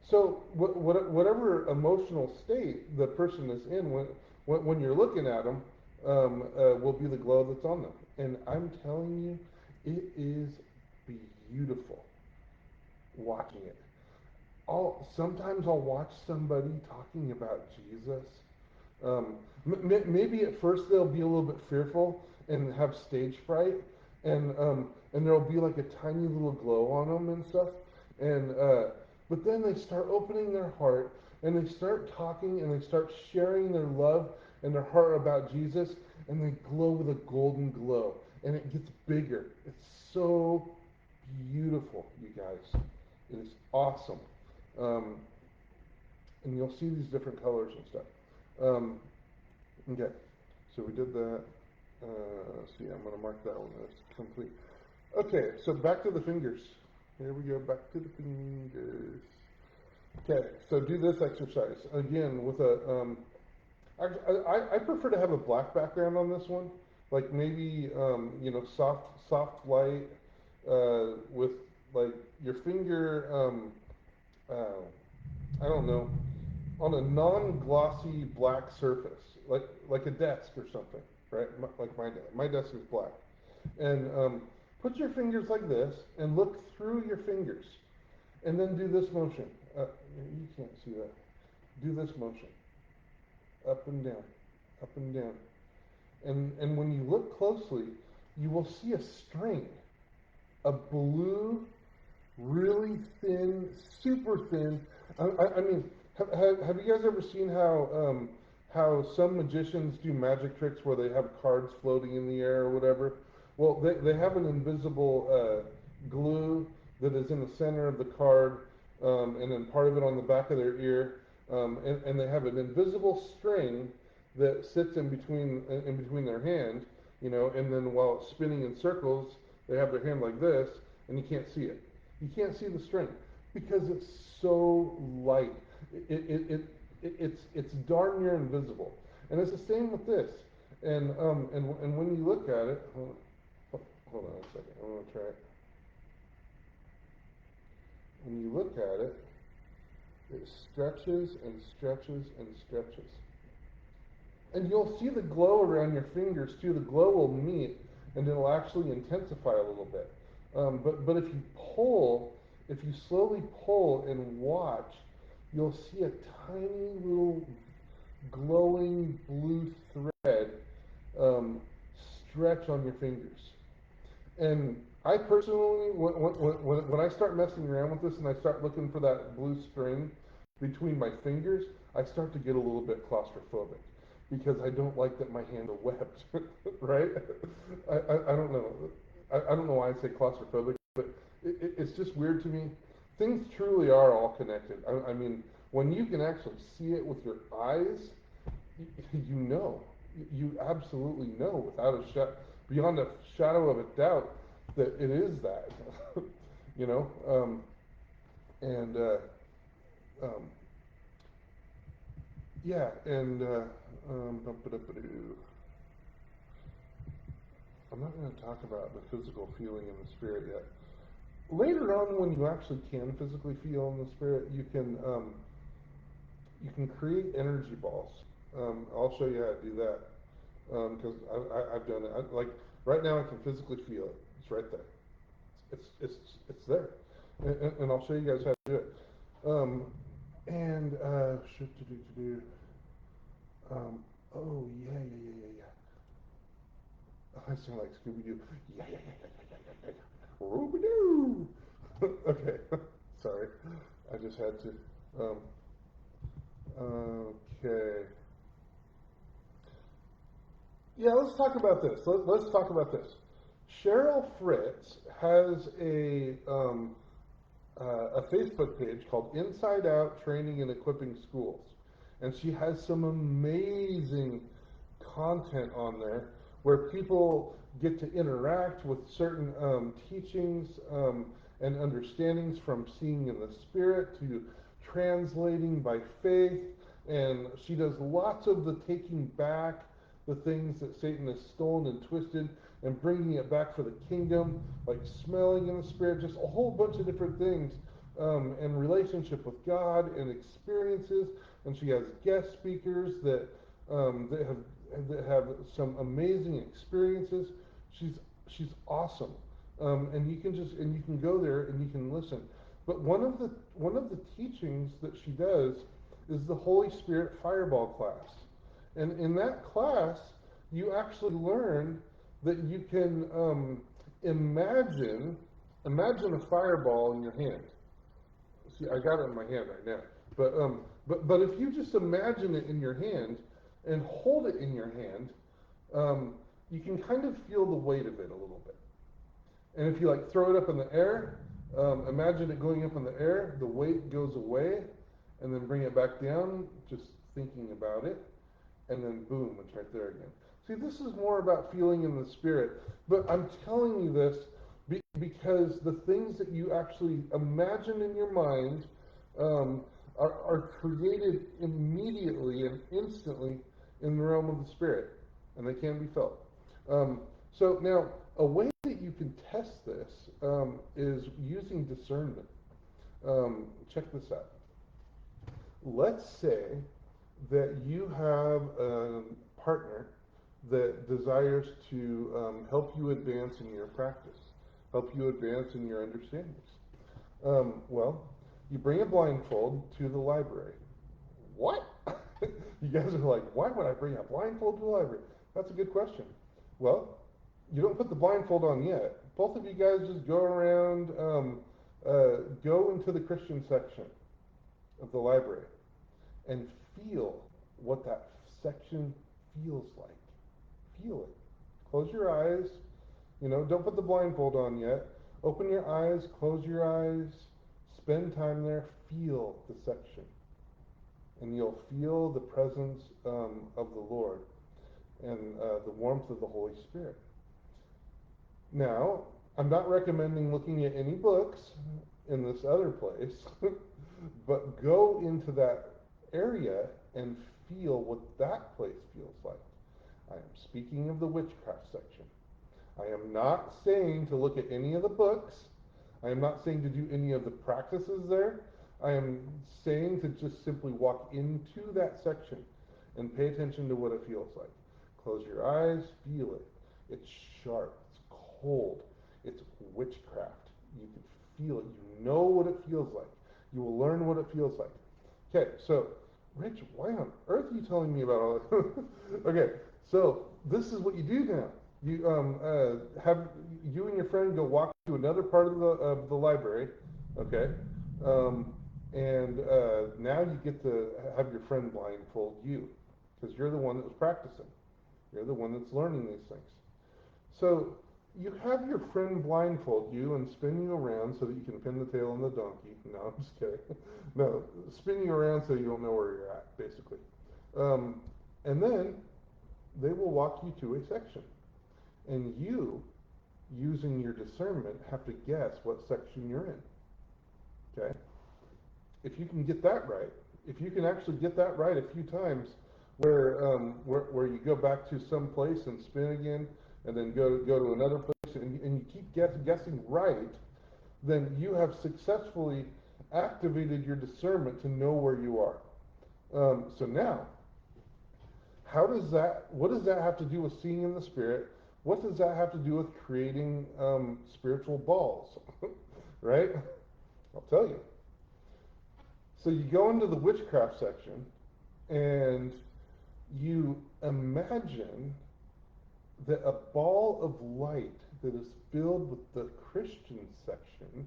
So whatever emotional state the person is in when you're looking at them will be the glow that's on them. And I'm telling you, it is beautiful watching it. Sometimes I'll watch somebody talking about Jesus. Maybe at first they'll be a little bit fearful and have stage fright, and there'll be like a tiny little glow on them and stuff. And but then they start opening their heart and they start talking and they start sharing their love and their heart about Jesus, and they glow with a golden glow, and it gets bigger. It's so beautiful, you guys. It is awesome. Um, and you'll see these different colors and stuff. Um, okay, so we did that. See, I'm going to mark that one as complete. Okay, so back to the fingers. Here we go, back to the fingers. Okay, so do this exercise again with a. I prefer to have a black background on this one, like maybe soft light with like your finger. I don't know, on a non-glossy black surface, like a desk or something, right? Like my desk is black, and put your fingers like this and look through your fingers, and then do this motion. You can't see that. Do this motion, up and down, up and down, and when you look closely, you will see a string, a blue, really thin, super thin. I mean, have you guys ever seen how some magicians do magic tricks where they have cards floating in the air or whatever? Well, they have an invisible glue that is in the center of the card, and then part of it on the back of their ear, and they have an invisible string that sits in between their hand, and then while it's spinning in circles, they have their hand like this, and you can't see it. You can't see the string because it's so light. It's darn near invisible, and it's the same with this. And when you look at it, hold on a second. I'm gonna try it. When you look at it, it stretches and stretches and stretches, and you'll see the glow around your fingers too. The glow will meet, and it'll actually intensify a little bit. But if you slowly pull and watch, you'll see a tiny little glowing blue thread um, stretch on your fingers. And I personally, when I start messing around with this and I start looking for that blue string between my fingers, I start to get a little bit claustrophobic because I don't like that my hand is webbed, right? I don't know. I don't know why I say claustrophobic, but it's just weird to me. Things truly are all connected. I mean, when you can actually see it with your eyes, you know, you absolutely know without beyond a shadow of a doubt that it is that, you know, and um, yeah, and I'm not going to talk about the physical feeling in the spirit yet. Later on, when you actually can physically feel in the spirit, you can create energy balls. I'll show you how to do that because I've done it. Like right now, I can physically feel it. It's right there. It's there, and I'll show you guys how to do it. Um, and shoot to do to do. Um, oh yeah, yeah, yeah, yeah, yeah. I sound like Scooby Doo. Yeah, yeah, yeah, yeah, yeah, yeah, yeah, yeah. Rooby Doo. Okay, sorry. I just had to. Um, okay. Yeah, let's talk about this. Let's talk about this. Cheryl Fritz has a Facebook page called Inside Out Training and Equipping Schools. And she has some amazing content on there where people get to interact with certain teachings and understandings, from seeing in the spirit to translating by faith. And she does lots of the taking back the things that Satan has stolen and twisted and bringing it back for the kingdom, like smelling in the spirit, just a whole bunch of different things, and relationship with God and experiences. And she has guest speakers that have some amazing experiences. She's awesome, and you can go there and you can listen. But one of the teachings that she does is the Holy Spirit Fireball class, and in that class you actually learn that you can imagine imagine a fireball in your hand. See, I got it in my hand right now. But if you just imagine it in your hand and hold it in your hand, um, you can kind of feel the weight of it a little bit. And if you like throw it up in the air, imagine it going up in the air, the weight goes away, and then bring it back down, just thinking about it, and then boom, it's right there again. See, this is more about feeling in the spirit, but I'm telling you this because the things that you actually imagine in your mind um, are created immediately and instantly in the realm of the spirit, and they can be felt. Um, so now, a way that you can test this is using discernment. Check this out. Let's say that you have a partner that desires to help you advance in your practice, help you advance in your understandings. Well, you bring a blindfold to the library. What? You guys are like, why would I bring a blindfold to the library? That's a good question. Well, you don't put the blindfold on yet. Both of you guys just go around, go into the Christian section of the library and feel what that section feels like. Feel it. Close your eyes. Don't put the blindfold on yet. Open your eyes, close your eyes, spend time there, feel the section. And you'll feel the presence of the Lord and the warmth of the Holy Spirit. Now, I'm not recommending looking at any books in this other place, but go into that area and feel what that place feels like. I am speaking of the witchcraft section. I am not saying to look at any of the books. I am not saying to do any of the practices there. I am saying to just simply walk into that section and pay attention to what it feels like. Close your eyes, feel it. It's sharp, it's cold, it's witchcraft. You can feel it. You know what it feels like. You will learn what it feels like. Okay, so Rich, why on earth are you telling me about all this? Okay, so this is what you do now. You have you and your friend go walk to another part of the library, okay, um, and now you get to have your friend blindfold you, because you're the one that was practicing. You're the one that's learning these things. So you have your friend blindfold you and spin you around so that you can pin the tail on the donkey. No, I'm just kidding. No, spin you around so you don't know where you're at, basically. Um, and then they will walk you to a section. And you, using your discernment, have to guess what section you're in. Okay? If you can get that right, if you can actually get that right a few times, where you go back to some place and spin again, and then go to another place, and you keep guessing right, then you have successfully activated your discernment to know where you are. So now, what does that have to do with seeing in the spirit? What does that have to do with creating spiritual balls? Right? I'll tell you. So you go into the witchcraft section and you imagine that a ball of light that is filled with the Christian section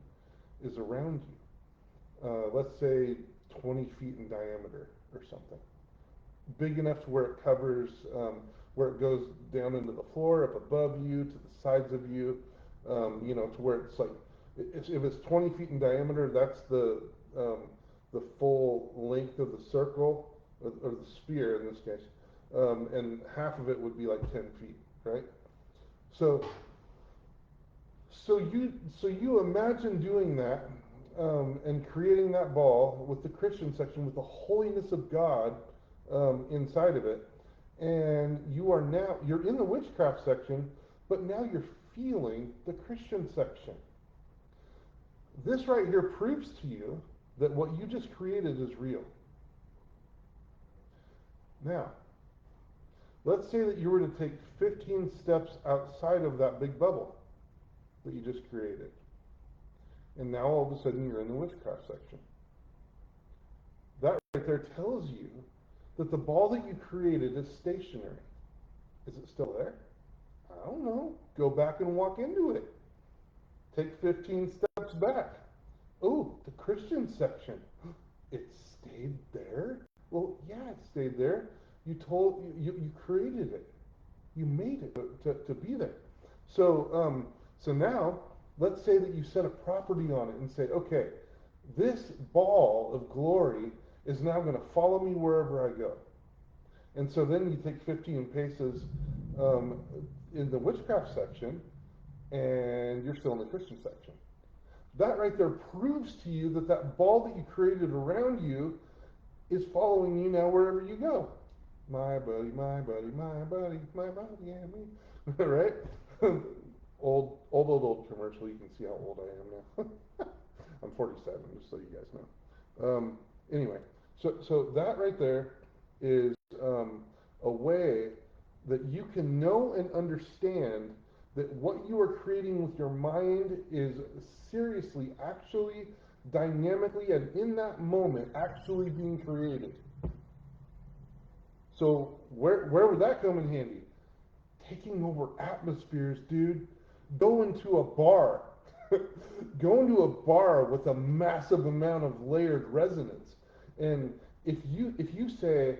is around you. Let's say 20 feet in diameter or something. Big enough to where it covers, where it goes down into the floor, up above you, to the sides of you, to where it's like, if it's 20 feet in diameter, that's the full length of the circle, or the sphere in this case, and half of it would be like 10 feet, right? So, so you imagine doing that, and creating that ball with the Christian section, with the holiness of God inside of it, and you're in the witchcraft section, but now you're feeling the Christian section. This right here proves to you that what you just created is real. Now, let's say that you were to take 15 steps outside of that big bubble that you just created, and now all of a sudden you're in the witchcraft section. That right there tells you that the ball that you created is stationary. Is it still there? I don't know. Go back and walk into it. Take 15 steps back. Oh, the Christian section. It stayed there? Well, yeah, it stayed there. You created it. You made it to be there. So now let's say that you set a property on it and say, okay, this ball of glory is now going to follow me wherever I go. And so then you take 15 paces um, in the witchcraft section, and you're still in the Christian section. That right there proves to you that that ball that you created around you is following you now wherever you go. My buddy, my buddy, my buddy, my buddy, and me. Right? Old commercial. You can see how old I am now. I'm 47, just so you guys know. Anyway, so that right there is a way that you can know and understand that what you are creating with your mind is seriously, actually, dynamically, and in that moment, actually being created. So where would that come in handy? Taking over atmospheres, dude. Going to a bar. Going to a bar with a massive amount of layered resonance. And if you say,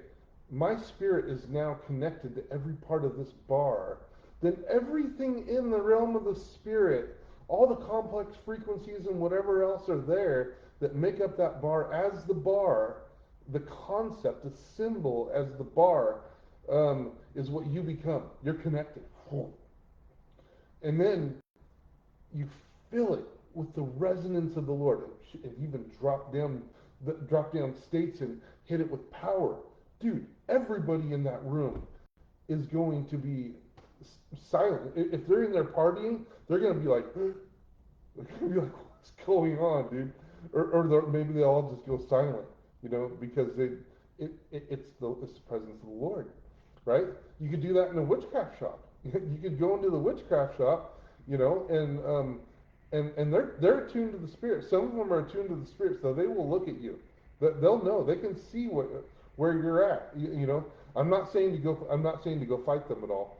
my spirit is now connected to every part of this bar, then everything in the realm of the spirit, all the complex frequencies and whatever else are there that make up that bar, the concept, the symbol as the bar, is what you become. You're connected. And then you fill it with the resonance of the Lord. It even drop down states and hit it with power. Dude, everybody in that room is going to be silent. If they're in there partying, they're going to be like, what's going on, dude? Or maybe they all just go silent, because it's the presence of the Lord, right? You could do that in a witchcraft shop. You could go into the witchcraft shop, and they're attuned to the spirit. Some of them are attuned to the spirit, so they will look at you. They'll know. They can see where you're at. I'm not saying to go. I'm not saying to go fight them at all.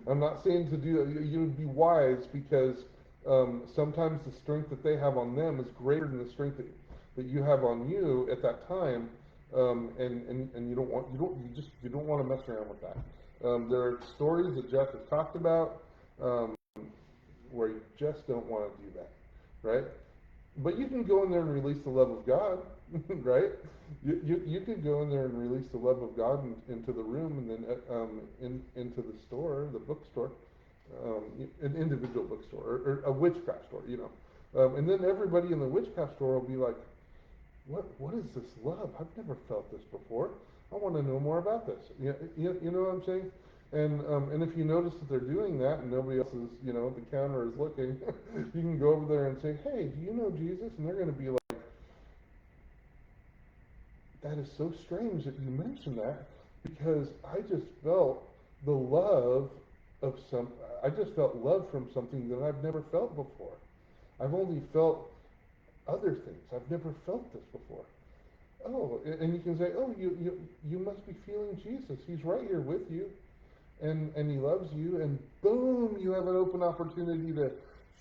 I'm not saying to do. You would be wise, because sometimes the strength that they have on them is greater than the strength that you have on you at that time, and you don't want to mess around with that. There are stories that Jeff has talked about um, where you just don't want to do that, right? But you can go in there and release the love of God, right? You can go in there and release the love of God into the room, and then into the store, the bookstore, an individual bookstore, or a witchcraft store, and then everybody in the witchcraft store will be like, what is this love? I've never felt this before. I want to know more about this. You know what I'm saying? And if you notice that they're doing that and nobody else is, at the counter is looking, you can go over there and say, hey, do you know Jesus? And they're going to be like, that is so strange that you mentioned that, because the love of some, I just felt love from something that I've never felt before. I've only felt other things. I've never felt this before. Oh, and you can say, oh, you must be feeling Jesus. He's right here with you, and he loves you. And boom, you have an open opportunity to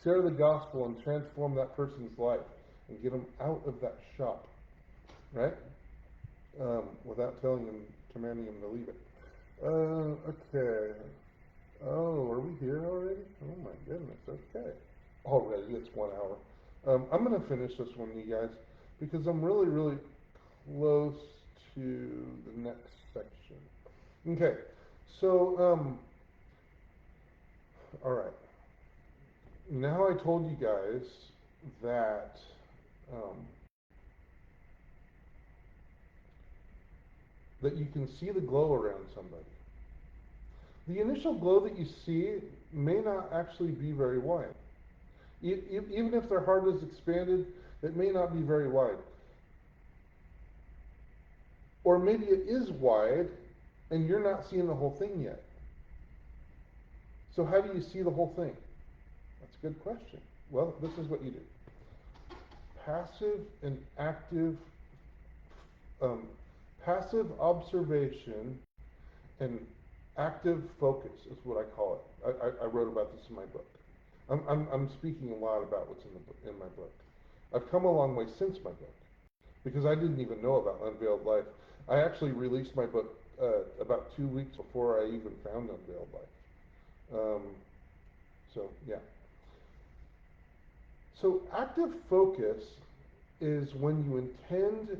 share the gospel and transform that person's life and get them out of that shop, right? Without telling him, commanding him to leave it. Okay. Oh, are we here already? Oh my goodness. Okay. Already, it's 1 hour. I'm gonna finish this one, you guys, because I'm really, really close to the next section. Okay. So, all right. Now I told you guys that um, that you can see the glow around somebody. The initial glow that you see may not actually be very wide. Even if their heart is expanded, it may not be very wide. Or maybe it is wide and you're not seeing the whole thing yet. So, how do you see the whole thing? That's a good question. Well, this is what you do: passive and active, um, passive observation and active focus is what I call it. I wrote about this in my book. I'm speaking a lot about what's in my book. I've come a long way since my book because I didn't even know about Unveiled Life. I actually released my book about 2 weeks before I even found Unveiled Life. So yeah. So active focus is when you intend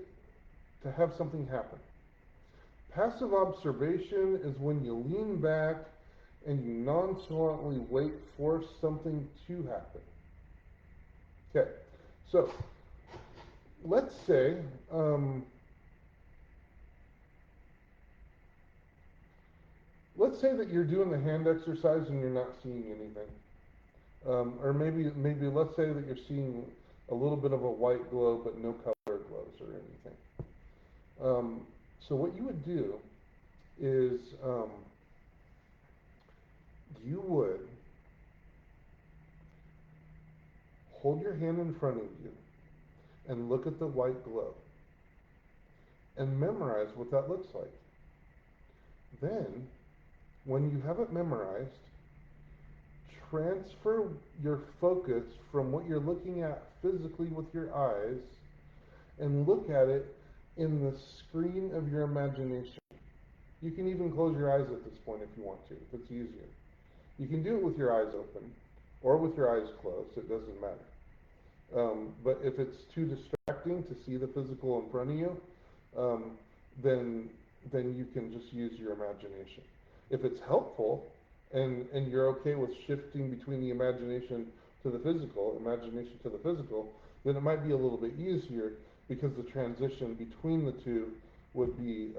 to have something happen. Passive observation is when you lean back and you nonchalantly wait for something to happen. Okay, so let's say let's say that you're doing the hand exercise and you're not seeing anything, or maybe let's say that you're seeing a little bit of a white glow but no color glows or anything. So what you would do is you would hold your hand in front of you and look at the white glow and memorize what that looks like. Then, when you have it memorized, transfer your focus from what you're looking at physically with your eyes and look at it in the screen of your imagination. You can even close your eyes at this point if you want to, if it's easier. You can do it with your eyes open or with your eyes closed, it doesn't matter. But if it's too distracting to see the physical in front of you, um, then then you can just use your imagination. If it's helpful and you're okay with shifting between the imagination to the physical, then it might be a little bit easier because the transition between the two would be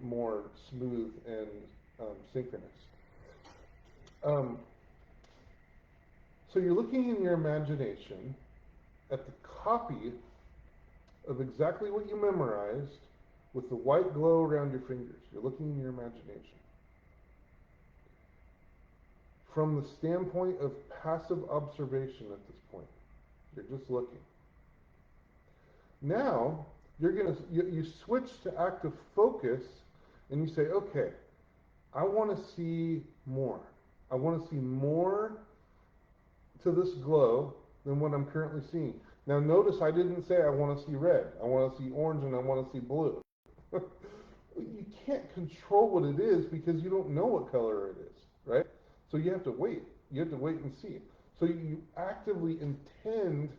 more smooth and synchronous. Um, so you're looking in your imagination at the copy of exactly what you memorized with the white glow around your fingers. You're looking in your imagination. From the standpoint of passive observation at this point, you're just looking. Now, you switch to active focus and you say, okay, I want to see more. I want to see more to this glow than what I'm currently seeing. Now, notice I didn't say I want to see red. I want to see orange and I want to see blue. You can't control what it is because you don't know what color it is, right? So you have to wait. You have to wait and see. So you actively intend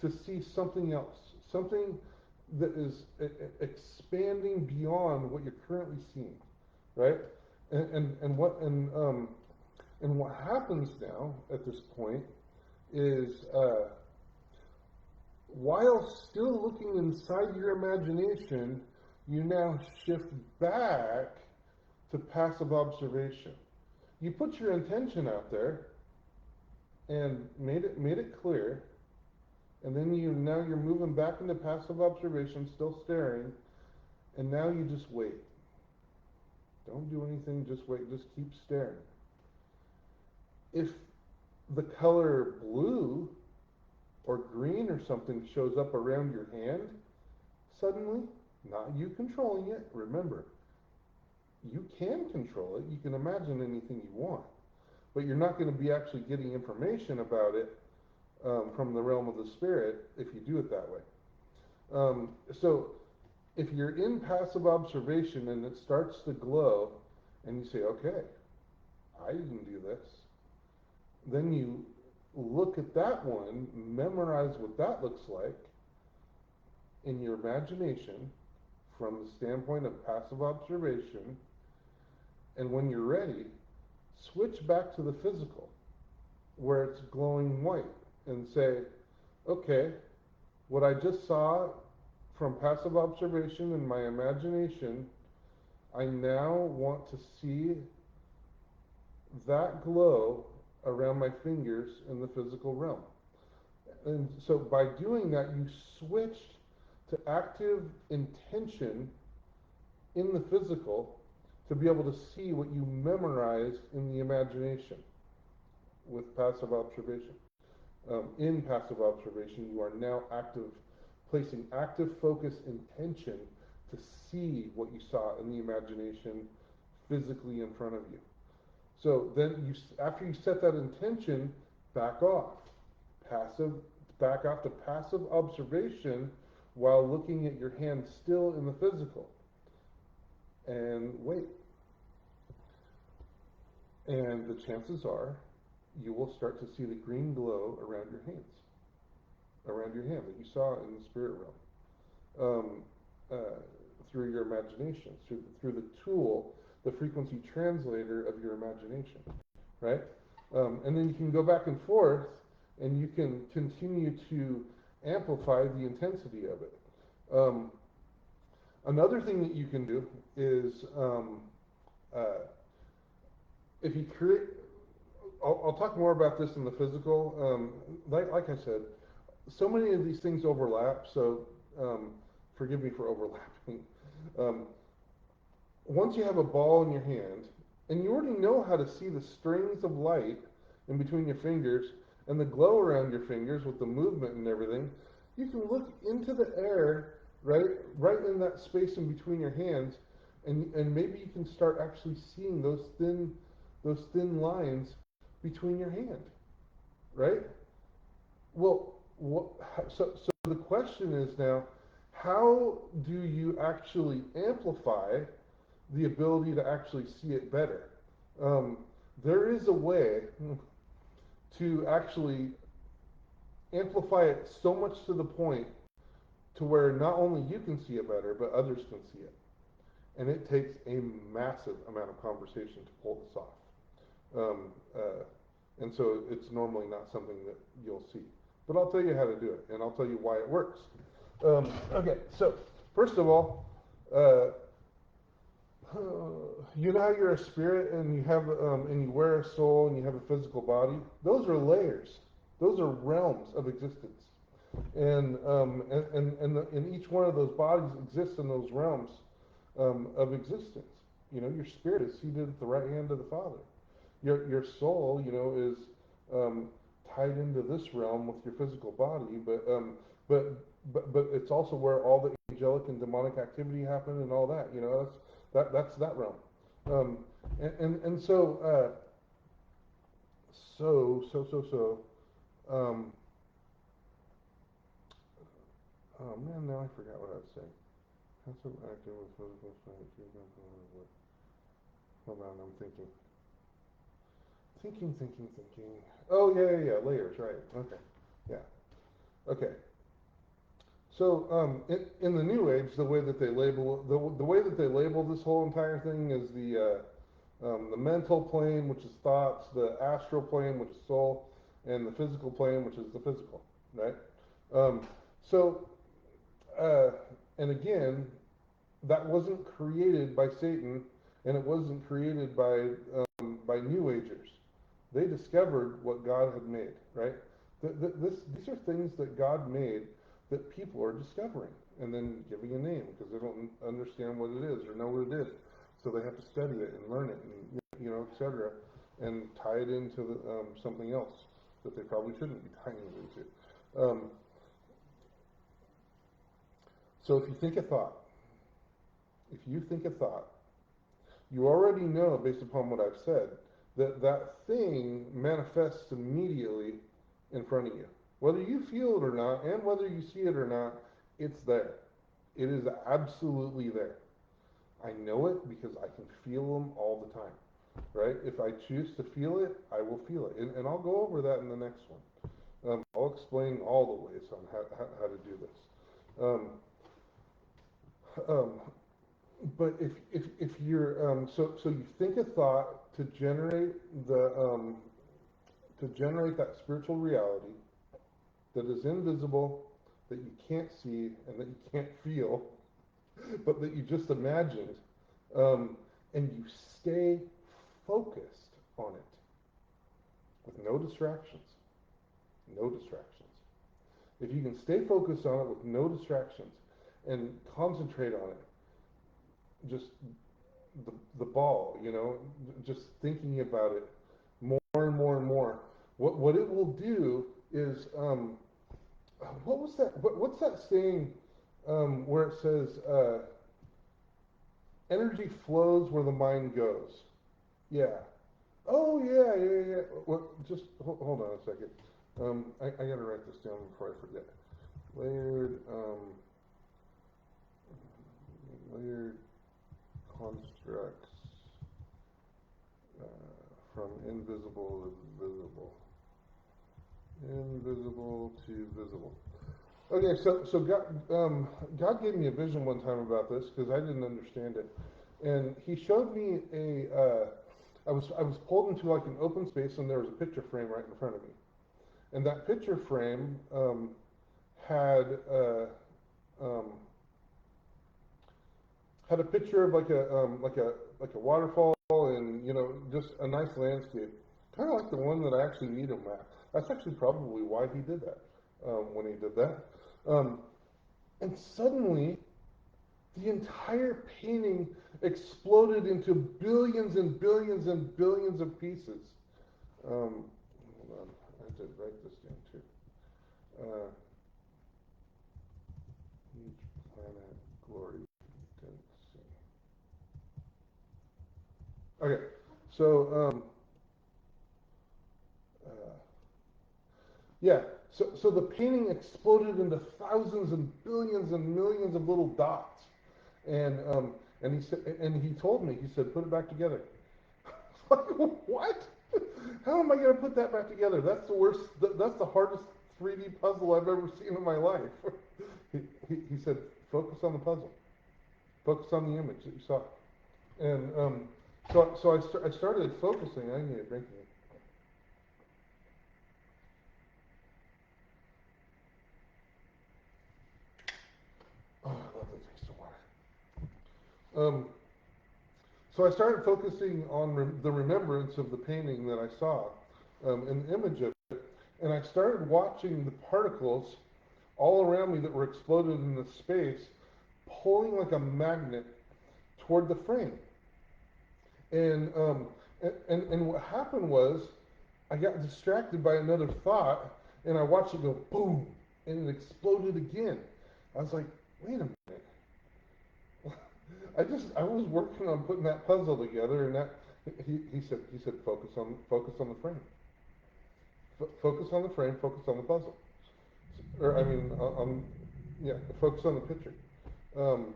to see something else, something that is expanding beyond what you're currently seeing, right? And what happens now at this point is while still looking inside your imagination, you now shift back to passive observation. You put your intention out there and made it clear, and then you're moving back into passive observation, still staring, and now you just wait. Don't do anything, just wait, just keep staring. If the color blue or green or something shows up around your hand suddenly, Not you controlling it. Remember, you can control it. You can imagine anything you want, but you're not going to be actually getting information about it from the realm of the spirit if you do it that way. So if you're in passive observation and it starts to glow, and you say, okay, I didn't do this, then you look at that one, memorize what that looks like in your imagination from the standpoint of passive observation, and when you're ready, switch back to the physical where it's glowing white and say, okay, what I just saw from passive observation in my imagination, I now want to see that glow around my fingers in the physical realm. And so by doing that, you switched to active intention in the physical to be able to see what you memorized in the imagination with passive observation. In passive observation, you are now placing active focus intention to see what you saw in the imagination physically in front of you. So then after you set that intention, back off. Passive, back off to passive observation while looking at your hand still in the physical. And wait. And the chances are you will start to see the green glow around your hands, around your hand that you saw in the spirit realm, through your imagination, through the tool, the frequency translator of your imagination, right? And then you can go back and forth and you can continue to amplify the intensity of it. Another thing that you can do is uh, if you create, I'll talk more about this in the physical. Like I said, so many of these things overlap, so forgive me for overlapping. Um, Once you have a ball in your hand, and you already know how to see the strings of light in between your fingers and the glow around your fingers with the movement and everything, you can look into the air, right in that space in between your hands, and maybe you can start actually seeing those thin lines between your hand, right? Well, so the question is now, how do you actually amplify the ability to actually see it better? Um, there is a way to actually amplify it so much to the point to where not only you can see it better, but others can see it. And it takes a massive amount of conversation to pull this off. Um, uh, and so it's normally not something that you'll see. But I'll tell you how to do it, and I'll tell you why it works. Okay, so first of all, uh, you know how you're a spirit and you have and you wear a soul and you have a physical body. Those are layers. Those are realms of existence, and each one of those bodies exists in those realms of existence. You know, your spirit is seated at the right hand of the Father. Your soul, you know, is um, tied into this realm with your physical body, but but it's also where all the angelic and demonic activity happen and all that. You know, that's that realm. Um, and so so um, oh man, now I forgot what I was saying. Passive active with physical strength. Hold on, I'm thinking. Oh yeah. Layers, right? Okay, yeah. Okay. So in the New Age, the way that they label the way that they label this whole entire thing is the mental plane, which is thoughts, the astral plane, which is soul, and the physical plane, which is the physical, right? Um, so uh, and again, that wasn't created by Satan, and it wasn't created by New Agers. They discovered what God had made, right? These are things that God made that people are discovering and then giving a name because they don't understand what it is or know what it is. So they have to study it and learn it, and etc., and tie it into something else that they probably shouldn't be tying it into. So if you think a thought, if you think a thought, you already know, based upon what I've said, that that thing manifests immediately in front of you. Whether you feel it or not, and whether you see it or not, it's there. It is absolutely there. I know it because I can feel them all the time, right? If I choose to feel it, I will feel it. And I'll go over that in the next one. I'll explain all the ways on how to do this. Um, um, but if you're so you think a thought to generate that spiritual reality that is invisible, that you can't see and that you can't feel, but that you just imagined, and you stay focused on it with no distractions. No distractions. If you can stay focused on it with no distractions and concentrate on it, just the ball, just thinking about it more and more and more. What it will do is, what was that? What's that saying where it says, energy flows where the mind goes? Yeah. Oh yeah, yeah, yeah. Well, just hold on a second. I gotta write this down before I forget. Layered, layered constructs uh, from invisible to visible. Invisible to visible. Okay, so God gave me a vision one time about this because I didn't understand it, and He showed me I was pulled into like an open space and there was a picture frame right in front of me, and that picture frame had um, had a picture of like a waterfall and just a nice landscape, kind of like the one that I actually meet him at. That's actually probably why he did that when he did that. Um, and suddenly, the entire painting exploded into billions and billions and billions of pieces. Hold on, I have to write this down too. Each planet glory density. Okay, so uh, yeah, so the painting exploded into thousands and billions and millions of little dots, and he said, and he told me, he said, put it back together. Like, what? How am I going to put that back together? That's the worst. That's the hardest 3D puzzle I've ever seen in my life. He said, focus on the puzzle. Focus on the image that you saw. And I started focusing. I need a drink here. Oh, I love the taste of water. So I started focusing on the remembrance of the painting that I saw, an image of it, and I started watching the particles all around me that were exploded in the space, pulling like a magnet toward the frame. And and what happened was I got distracted by another thought, and I watched it go boom, and it exploded again. I was like, wait a minute. I was working on putting that puzzle together, and that he said focus on the frame, focus on the frame, focus on the puzzle, or I mean yeah, focus on the picture. Um,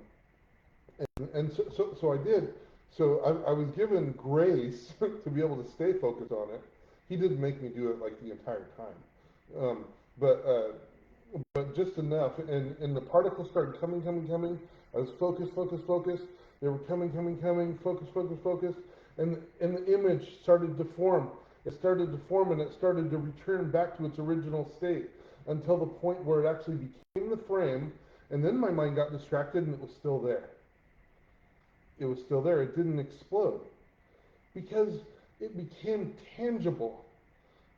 and so I did. So I was given grace to be able to stay focused on it. He didn't make me do it like the entire time, but just enough. And the particles started coming. I was focused. They were coming. Focus. And the image started to form. It started to form, and it started to return back to its original state until the point where it actually became the frame. And then my mind got distracted, and it was still there. It was still there. It didn't explode because it became tangible.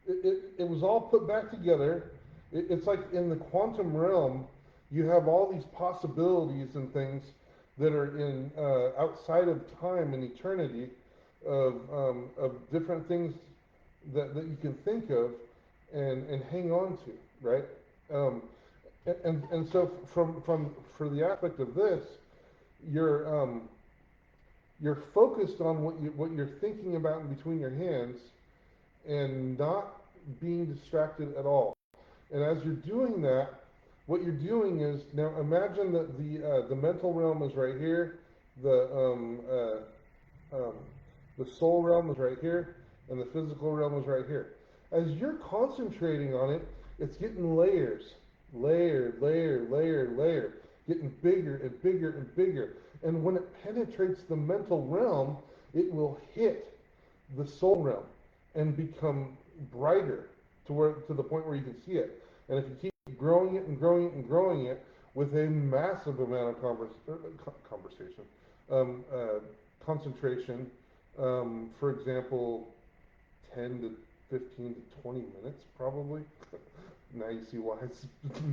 It was all put back together. It's like in the quantum realm, you have all these possibilities and things that are in outside of time and eternity of different things that you can think of and hang on to, right? Um, and so from for the aspect of this, you're you're focused on what you're thinking about in between your hands and not being distracted at all. And as you're doing that, what you're doing is now imagine that the mental realm is right here, the um, the soul realm is right here, and the physical realm is right here. As you're concentrating on it, it's getting layers, layer, getting bigger and bigger and bigger. And when it penetrates the mental realm, it will hit the soul realm and become brighter to the point where you can see it. And if you keep growing it and growing it and growing it with a massive amount of conversation, um, uh, concentration, for example, 10 to 15 to 20 minutes probably. Now you see why it's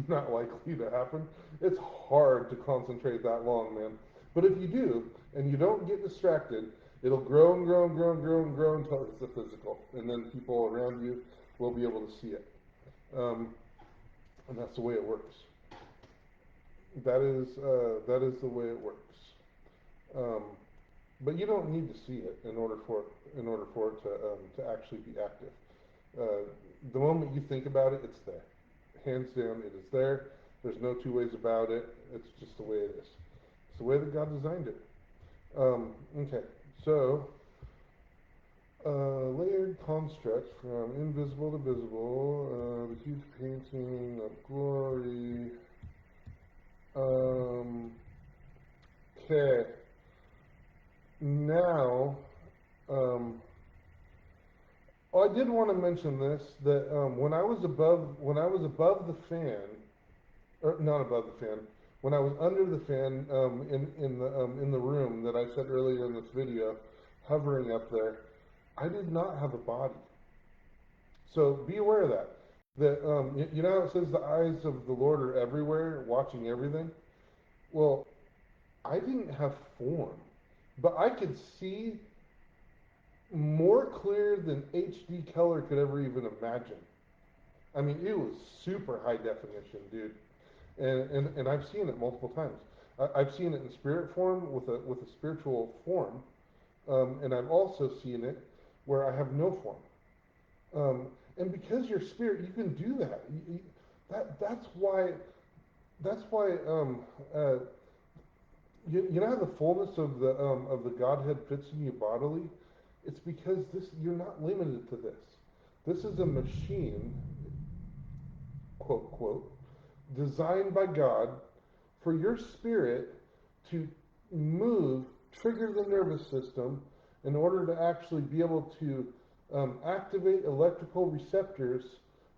not likely to happen. It's hard to concentrate that long, man. But if you do, and you don't get distracted, it'll grow and grow and grow and grow and grow until it's a physical. And then people around you will be able to see it. Um, and that's the way it works. That is the way it works. Um, but you don't need to see it in order for it to actually be active. Uh, the moment you think about it, it's there. Hands down, it is there. There's no two ways about it. It's just the way it is. It's the way that God designed it. Okay, so layered constructs from invisible to visible, the huge painting of glory. Um, okay, now, um, oh, I did want to mention this that when I was above the fan, or not above the fan, when I was under the fan in the room that I said earlier in this video, hovering up there, I did not have a body. So be aware of that. That you know how it says the eyes of the Lord are everywhere, watching everything. Well, I didn't have form, but I could see more clear than HD color could ever even imagine. I mean, it was super high definition, dude. And I've seen it multiple times. I've seen it in spirit form with a spiritual form, and I've also seen it where I have no form. And because you're spirit, you can do that. That's why you know how the fullness of the Godhead fits in you bodily. It's because this you're not limited to this. This is a machine, quote quote, designed by God for your spirit to move, trigger the nervous system in order to actually be able to activate electrical receptors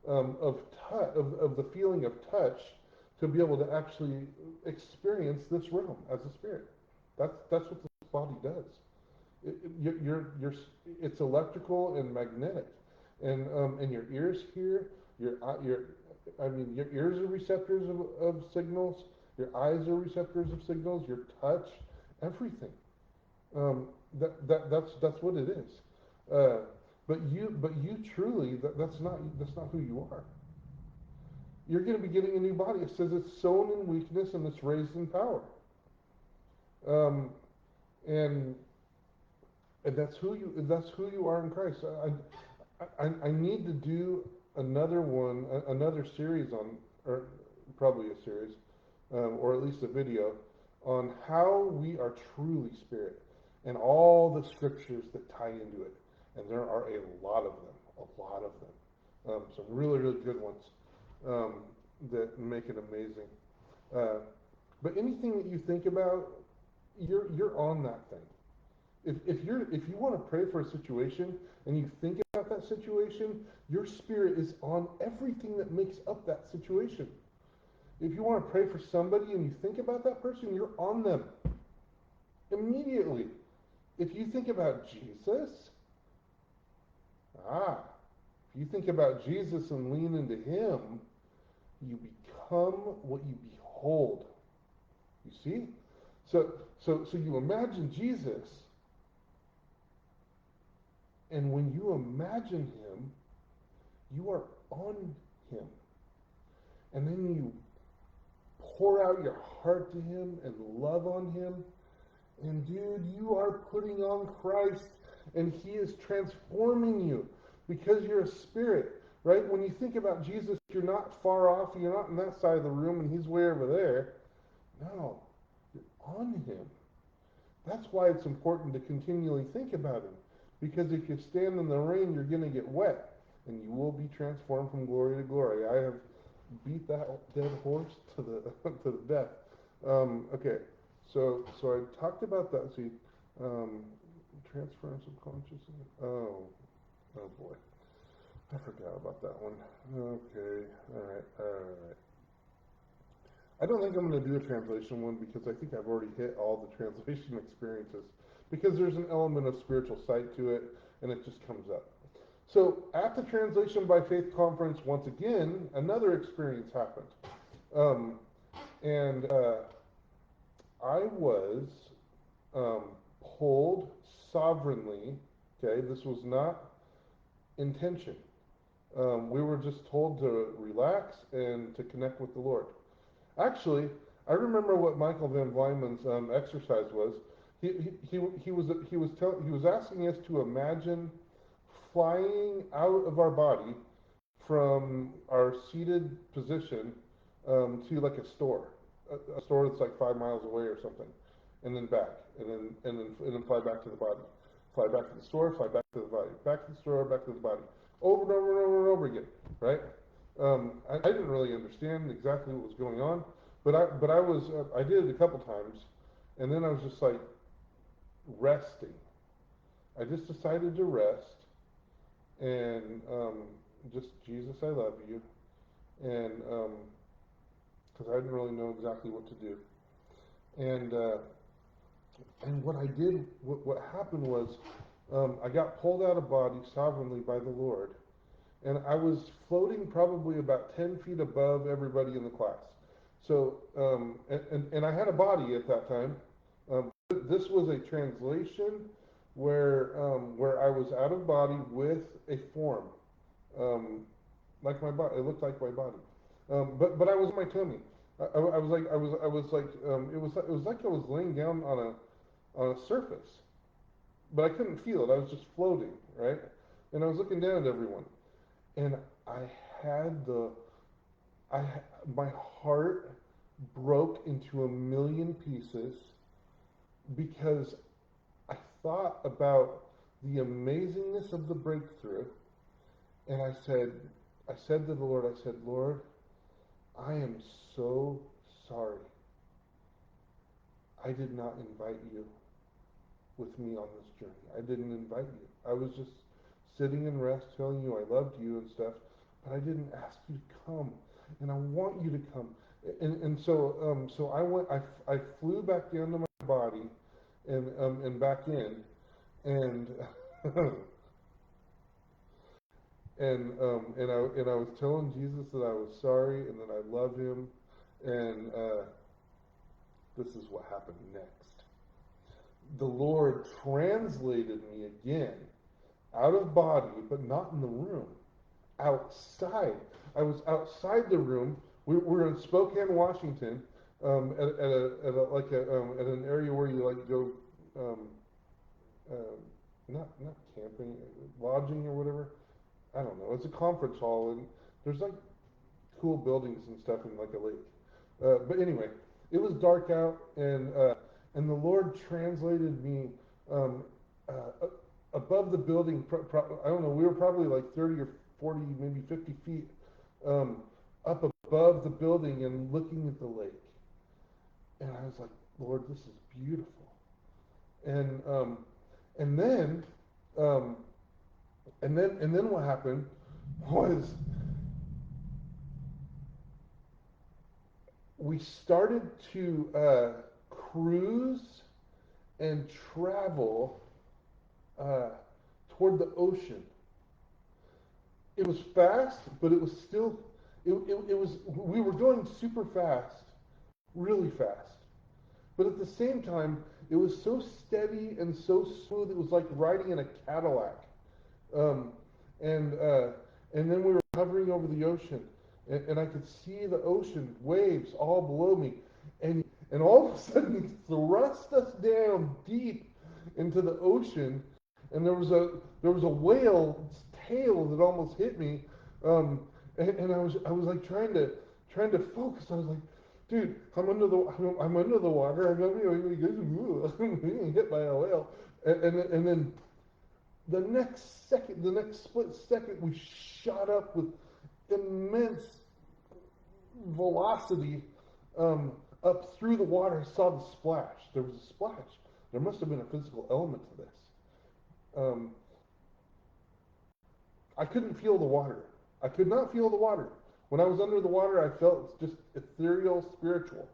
of the feeling of touch to be able to actually experience this realm as a spirit. That's what this body does. It's electrical and magnetic, and your ears hear your I mean your ears are receptors of signals, your eyes are receptors of signals, your touch, everything. That's what it is. Uh, but you truly that's not who you are. You're going to be getting a new body. It says it's sown in weakness and it's raised in power. Um, and that's who you are in Christ. I need to do another series on, or probably a series, or at least a video on how we are truly spirit and all the scriptures that tie into it. And there are a lot of them. Some really good ones that make it amazing. Uh, but anything that you think about, you're on that thing. If you want to pray for a situation and you think about that situation, your spirit is on everything that makes up that situation. If you want to pray for somebody and you think about that person, you're on them immediately. If you think about Jesus, ah, if you think about Jesus and lean into him, you become what you behold. You see? So you imagine Jesus, and when you imagine him, you are on him. And then you pour out your heart to him and love on him. And dude, you are putting on Christ, and He is transforming you because you're a spirit, right? When you think about Jesus, you're not far off. You're not in that side of the room, and He's way over there. No, you're on Him. That's why it's important to continually think about Him, because if you stand in the rain, you're going to get wet, and you will be transformed from glory to glory. I have beat that dead horse to the to the death. Okay, so I talked about that. See, um, transference of consciousness. Oh boy, I forgot about that one. Okay, all right. I don't think I'm going to do a translation one because I think I've already hit all the translation experiences because there's an element of spiritual sight to it and it just comes up. So at the Translation by Faith conference, once again, another experience happened. Um, and I was um, pulled sovereignly. Okay, this was not intention. We were just told to relax and to connect with the Lord. Actually, I remember what Michael Van Vlyman's exercise was. He was asking us to imagine flying out of our body from our seated position to like a store that's like 5 miles away or something, and then back, and then fly back to the body, fly back to the store, fly back to the body, back to the store, back to the body, over and over and over and over again, right? I didn't really understand exactly what was going on, but I did it a couple times, and then I was just like resting. I just decided to rest and just Jesus, I love you, and because I didn't really know exactly what to do, and what I did, what happened was, I got pulled out of body sovereignly by the Lord, and I was floating probably about 10 feet above everybody in the class. So, and I had a body at that time. This was a translation where I was out of body with a form, um, like my body. It looked like my body, but I was in my tummy. I was like it was like I was laying down on a surface, but I couldn't feel it. I was just floating, right? And I was looking down at everyone, and I had the I my heart broke into a million pieces because I thought about the amazingness of the breakthrough, and I said to the Lord, I said, Lord, I am so sorry. I did not invite you with me on this journey. I didn't invite you. I was just sitting in rest, telling you I loved you and stuff, but I didn't ask you to come, and I want you to come. So I went. I flew back down to my body, and back in, and and I was telling Jesus that I was sorry and that I love him, and this is what happened next. The Lord translated me again out of body, but not in the room. Outside. I was outside the room. We were in Spokane, Washington, at an area where you like go, um, uh, not camping, lodging or whatever. I don't know. It's a conference hall, and there's like cool buildings and stuff in like a lake. But anyway, it was dark out, and the Lord translated me um, above the building. I don't know. We were probably like 30 or 40, maybe 50 feet um, up above the building and looking at the lake. And I was like, Lord, this is beautiful. And and then um, and then what happened was we started to cruise and travel uh, toward the ocean. It was fast, but it was still, it was, we were going super fast, really fast. But at the same time, it was so steady and so smooth, it was like riding in a Cadillac. Um, and, uh, and then we were hovering over the ocean, and I could see the ocean waves all below me. And and all of a sudden he thrust us down deep into the ocean, and there was a whale's tail that almost hit me, um, and I was like trying to focus. I was like, dude, I'm under the water. I'm being hit by a whale, and then the next split second, we shot up with immense velocity um, up through the water. I saw the splash. There was a splash. There must have been a physical element to this. Um, I couldn't feel the water. I could not feel the water. When I was under the water, I felt just ethereal, spiritual.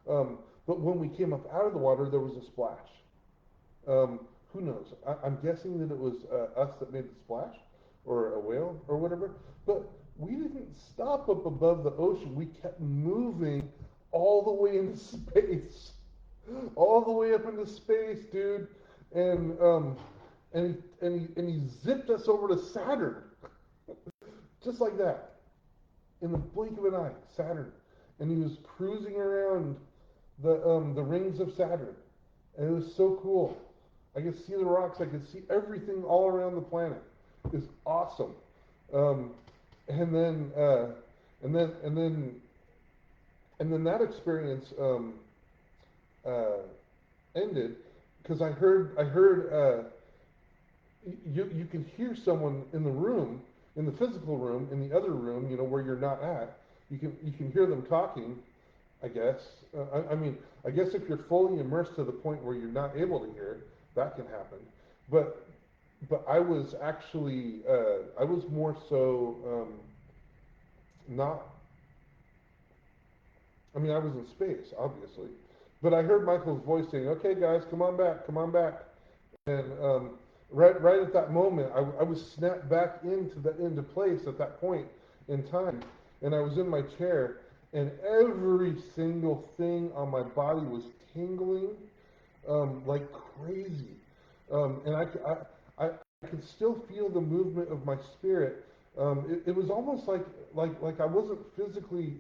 But when we came up out of the water, there was a splash. Um, who knows? I'm guessing that it was us that made the splash, or a whale, or whatever. But we didn't stop up above the ocean. We kept moving all the way into space, all the way up into space, dude. And he zipped us over to Saturn, just like that, in the blink of an eye. Saturn, and he was cruising around the rings of Saturn, and it was so cool. I could see the rocks. I could see everything all around the planet. It's awesome. Um, and then and then and then and then that experience uh, ended because I heard you can hear someone in the room, in the physical room, in the other room, where you're not at. You can hear them talking. I guess. I mean, I guess if you're fully immersed to the point where you're not able to hear it, that can happen. But I was actually I was more so not. I mean, I was in space, obviously, but I heard Michael's voice saying, "Okay, guys, come on back." And right at that moment, I was snapped back into place at that point in time, and I was in my chair, and every single thing on my body was tingling like crazy, and I could still feel the movement of my spirit. It was almost like I wasn't physically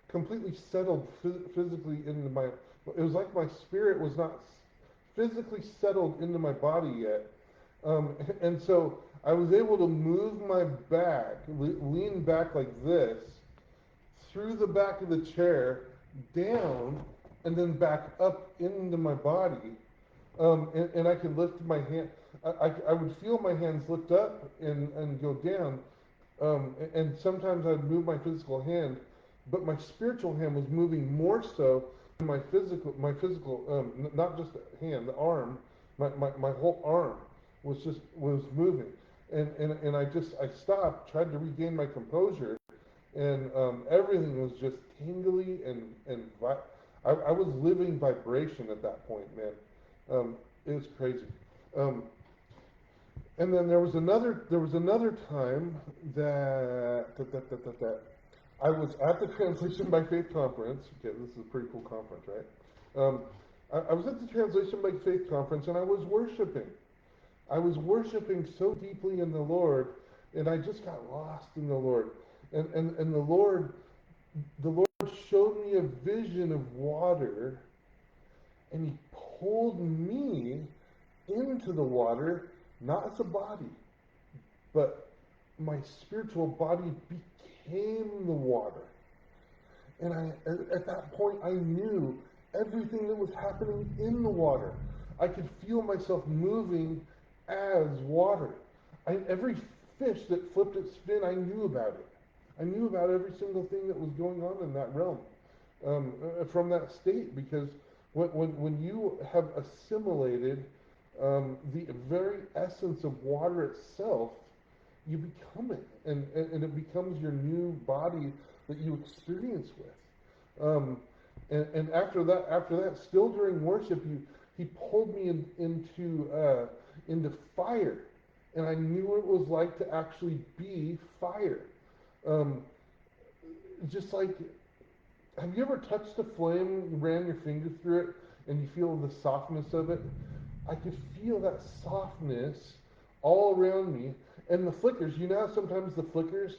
completely settled physically into my. It was like my spirit was not physically settled into my body yet, and so I was able to move my back, lean back like this, through the back of the chair, down, and then back up into my body, and I could lift my hand. I would feel my hands lift up and go down, and sometimes I'd move my physical hand, but my spiritual hand was moving more so than my physical, not just the hand, the arm, my whole arm was moving, and I stopped, tried to regain my composure, and everything was just tingly I was living vibration at that point, man. It was crazy. Um, and then there was another time that I was at the Translation by Faith conference. Okay, this is a pretty cool conference, right? I was at the Translation by Faith conference, and I was worshiping. I was worshiping so deeply in the Lord, and I just got lost in the Lord. And the Lord showed me a vision of water, and He pulled me into the water, not as a body, but my spiritual body became the water. And at that point, I knew everything that was happening in the water. I could feel myself moving as water. Every fish that flipped its fin, I knew about it. I knew about every single thing that was going on in that realm, from that state, because when you have assimilated the very essence of water itself, you become it, and it becomes your new body that you experience with. And after that, still during worship, he pulled me into fire, and I knew what it was like to actually be fire. Um, just like, have you ever touched a flame, you ran your finger through it, and you feel the softness of it? I could feel that softness all around me, and the flickers. You know how sometimes the flickers,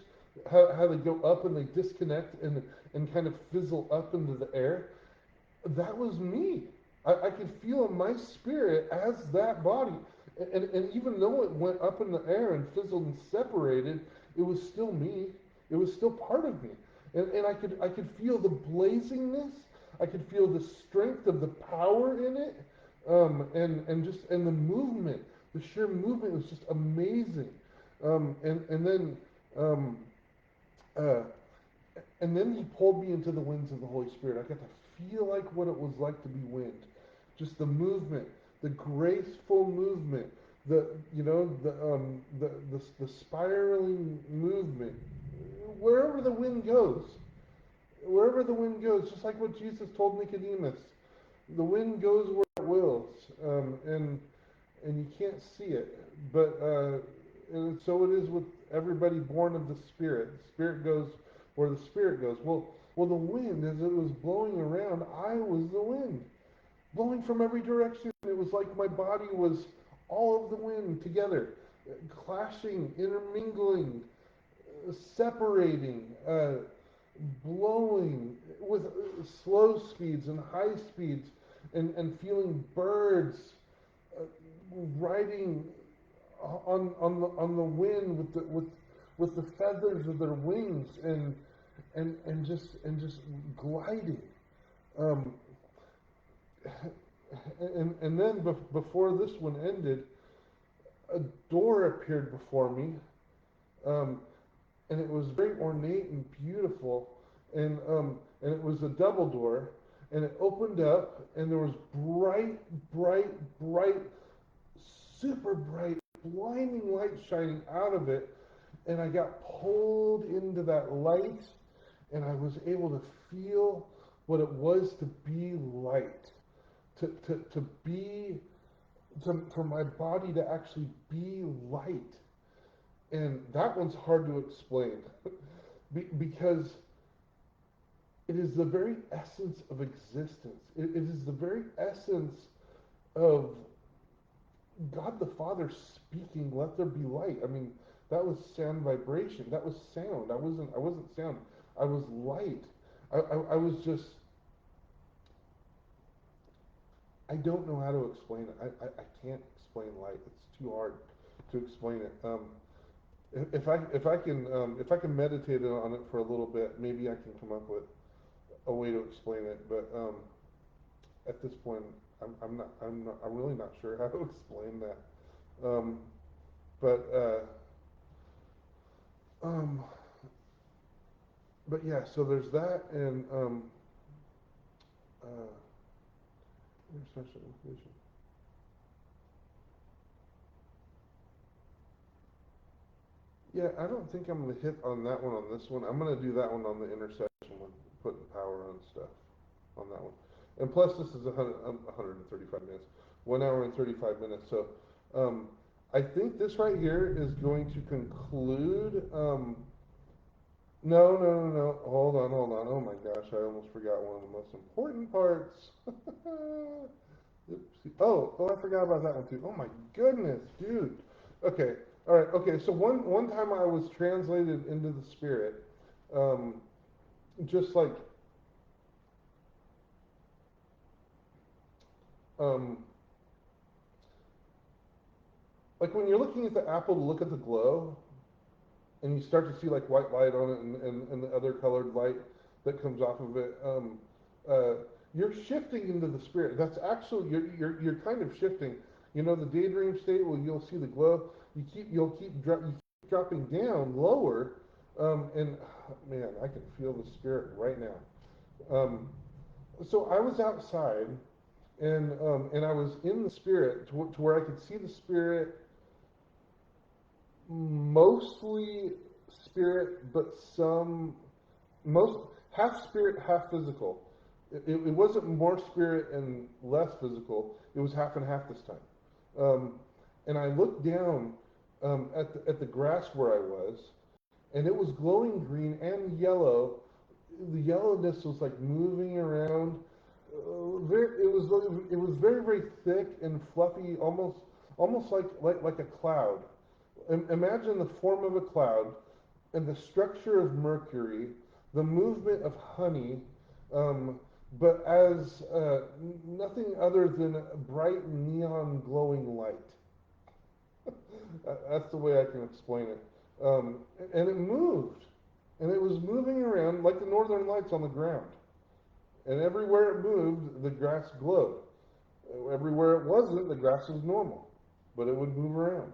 how they go up and they disconnect and kind of fizzle up into the air. that was me. I could feel my spirit as that body. And even though it went up in the air and fizzled and separated, it was still me. It was still part of me. And I could feel the blazingness. I could feel the strength of the power in it. And the movement, the sheer movement was just amazing. And then um, uh, and then he pulled me into the winds of the Holy Spirit. I got to feel like what it was like to be wind, just the movement, the graceful movement, the spiraling movement, wherever the wind goes, wherever the wind goes, just like what Jesus told Nicodemus, the wind goes where it wills, and you can't see it, but and so it is with everybody born of the Spirit. The Spirit goes where the Spirit goes. Well, the wind, as it was blowing around, I was the wind, blowing from every direction. It was like my body was all of the wind together, clashing, intermingling, separating, blowing with slow speeds and high speeds, and feeling birds uh, riding on the wind with the feathers of their wings, and just gliding. Um, and then before this one ended, a door appeared before me, um, and it was very ornate and beautiful, and it was a double door, and it opened up, and there was bright, super bright, blinding light shining out of it, and I got pulled into that light, and I was able to feel what it was to be light, to be, for my body to actually be light. And that one's hard to explain because it is the very essence of existence. It is the very essence of God the Father speaking, "Let there be light." I mean, that was sound vibration. That was sound. I wasn't sound. I was light. I was just. I don't know how to explain it. I can't explain light. It's too hard to explain it. If I can meditate on it for a little bit, maybe I can come up with a way to explain it. But at this point, I'm really not sure how to explain that. Um, but um, but yeah, so there's that, and uh, intercession vision. Yeah, I don't think I'm gonna hit on that one on this one. I'm gonna do that one on the intercession one, putting power on stuff on that one. And plus, this is 135 minutes, 1 hour and 35 minutes. So, um, I think this right here is going to conclude. No, no, no, no. Hold on, hold on. Oh my gosh, I almost forgot one of the most important parts. Oopsie. Oh, I forgot about that one too. Oh my goodness, dude. Okay, all right. Okay, so one time I was translated into the spirit, um, just um, like when you're looking at the apple to look at the glow, and you start to see like white light on it, and the other colored light that comes off of it. Uh, you're shifting into the spirit. That's actually you're kind of shifting. You know the daydream state where you'll see the glow. You keep dropping down lower, and man, I can feel the spirit right now. Um, so I was outside, and I was in the spirit to where I could see the spirit, mostly spirit, but some, most, half spirit, half physical. It wasn't more spirit and less physical. It was half and half this time. And I looked down at the grass where I was, and it was glowing green and yellow. The yellowness was like moving around. It was very very thick and fluffy, almost like a cloud. Imagine the form of a cloud and the structure of Mercury, the movement of honey, um, but as nothing other than bright neon glowing light. That's the way I can explain it. And it moved, and it was moving around like the northern lights on the ground. And everywhere it moved, the grass glowed. Everywhere it wasn't, the grass was normal, but it would move around.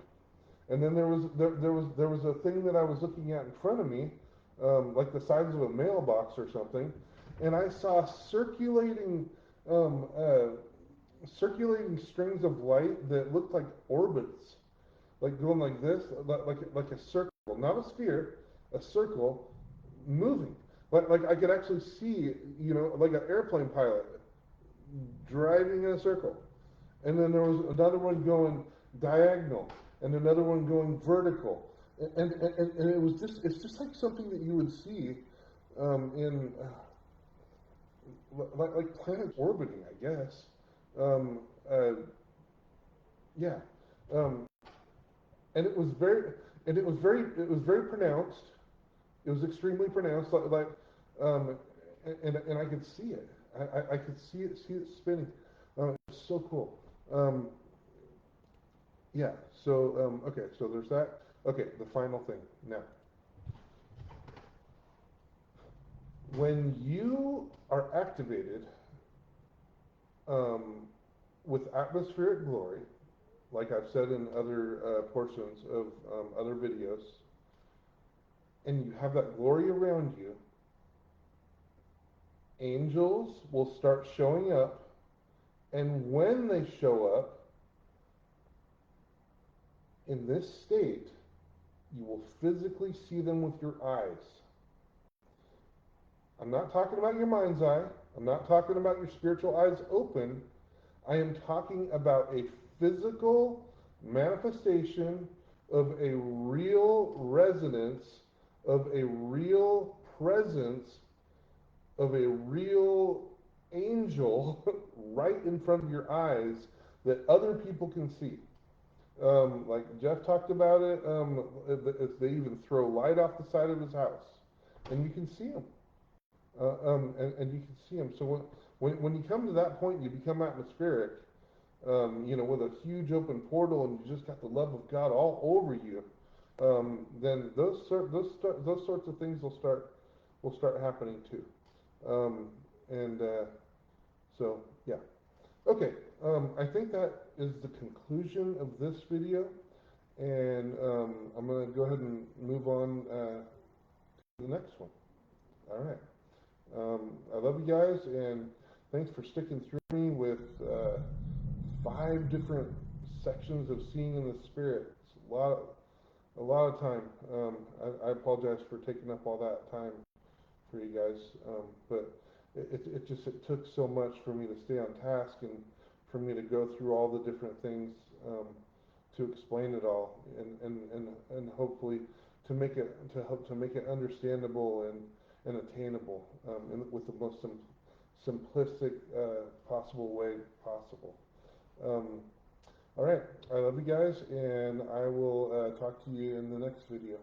And then there was a thing that I was looking at in front of me, like the size of a mailbox or something, and I saw um, uh, circulating strings of light that looked like orbits, like going like this, like a circle, not a sphere, a circle moving. Like I could actually see, like an airplane pilot driving in a circle. And then there was another one going diagonal, and another one going vertical. And it's just like something that you would see in like planets orbiting, I guess. Um, uh, yeah, um, and it was very pronounced. It was extremely pronounced, um, and I could see it. I could see it spinning. It's so cool. Um, yeah. So okay. So there's that. Okay. The final thing now. When you are activated um, with atmospheric glory, like I've said in other portions of other videos, and you have that glory around you, angels will start showing up, and when they show up in this state, you will physically see them with your eyes. I'm not talking about your mind's eye. I'm not talking about your spiritual eyes open. I am talking about a physical manifestation of a real resonance, of a real presence, of a real angel right in front of your eyes that other people can see. Like Jeff talked about it, they even throw light off the side of his house, and you can see them. And you can see them. So when you come to that point, you become atmospheric, with a huge open portal, and you just got the love of God all over you. Then those sorts of things will start happening too. And so yeah, okay. I think that is the conclusion of this video, and I'm gonna go ahead and move on to the next one. All right. I love you guys, and thanks for sticking through me with 5 different sections of seeing in the spirit. It's a lot of time. I apologize for taking up all that time for you guys, but it took so much for me to stay on task and for me to go through all the different things to explain it all and hopefully to help to make it understandable and attainable with the most simplistic possible way possible. Um, all right, I love you guys, and I will talk to you in the next video.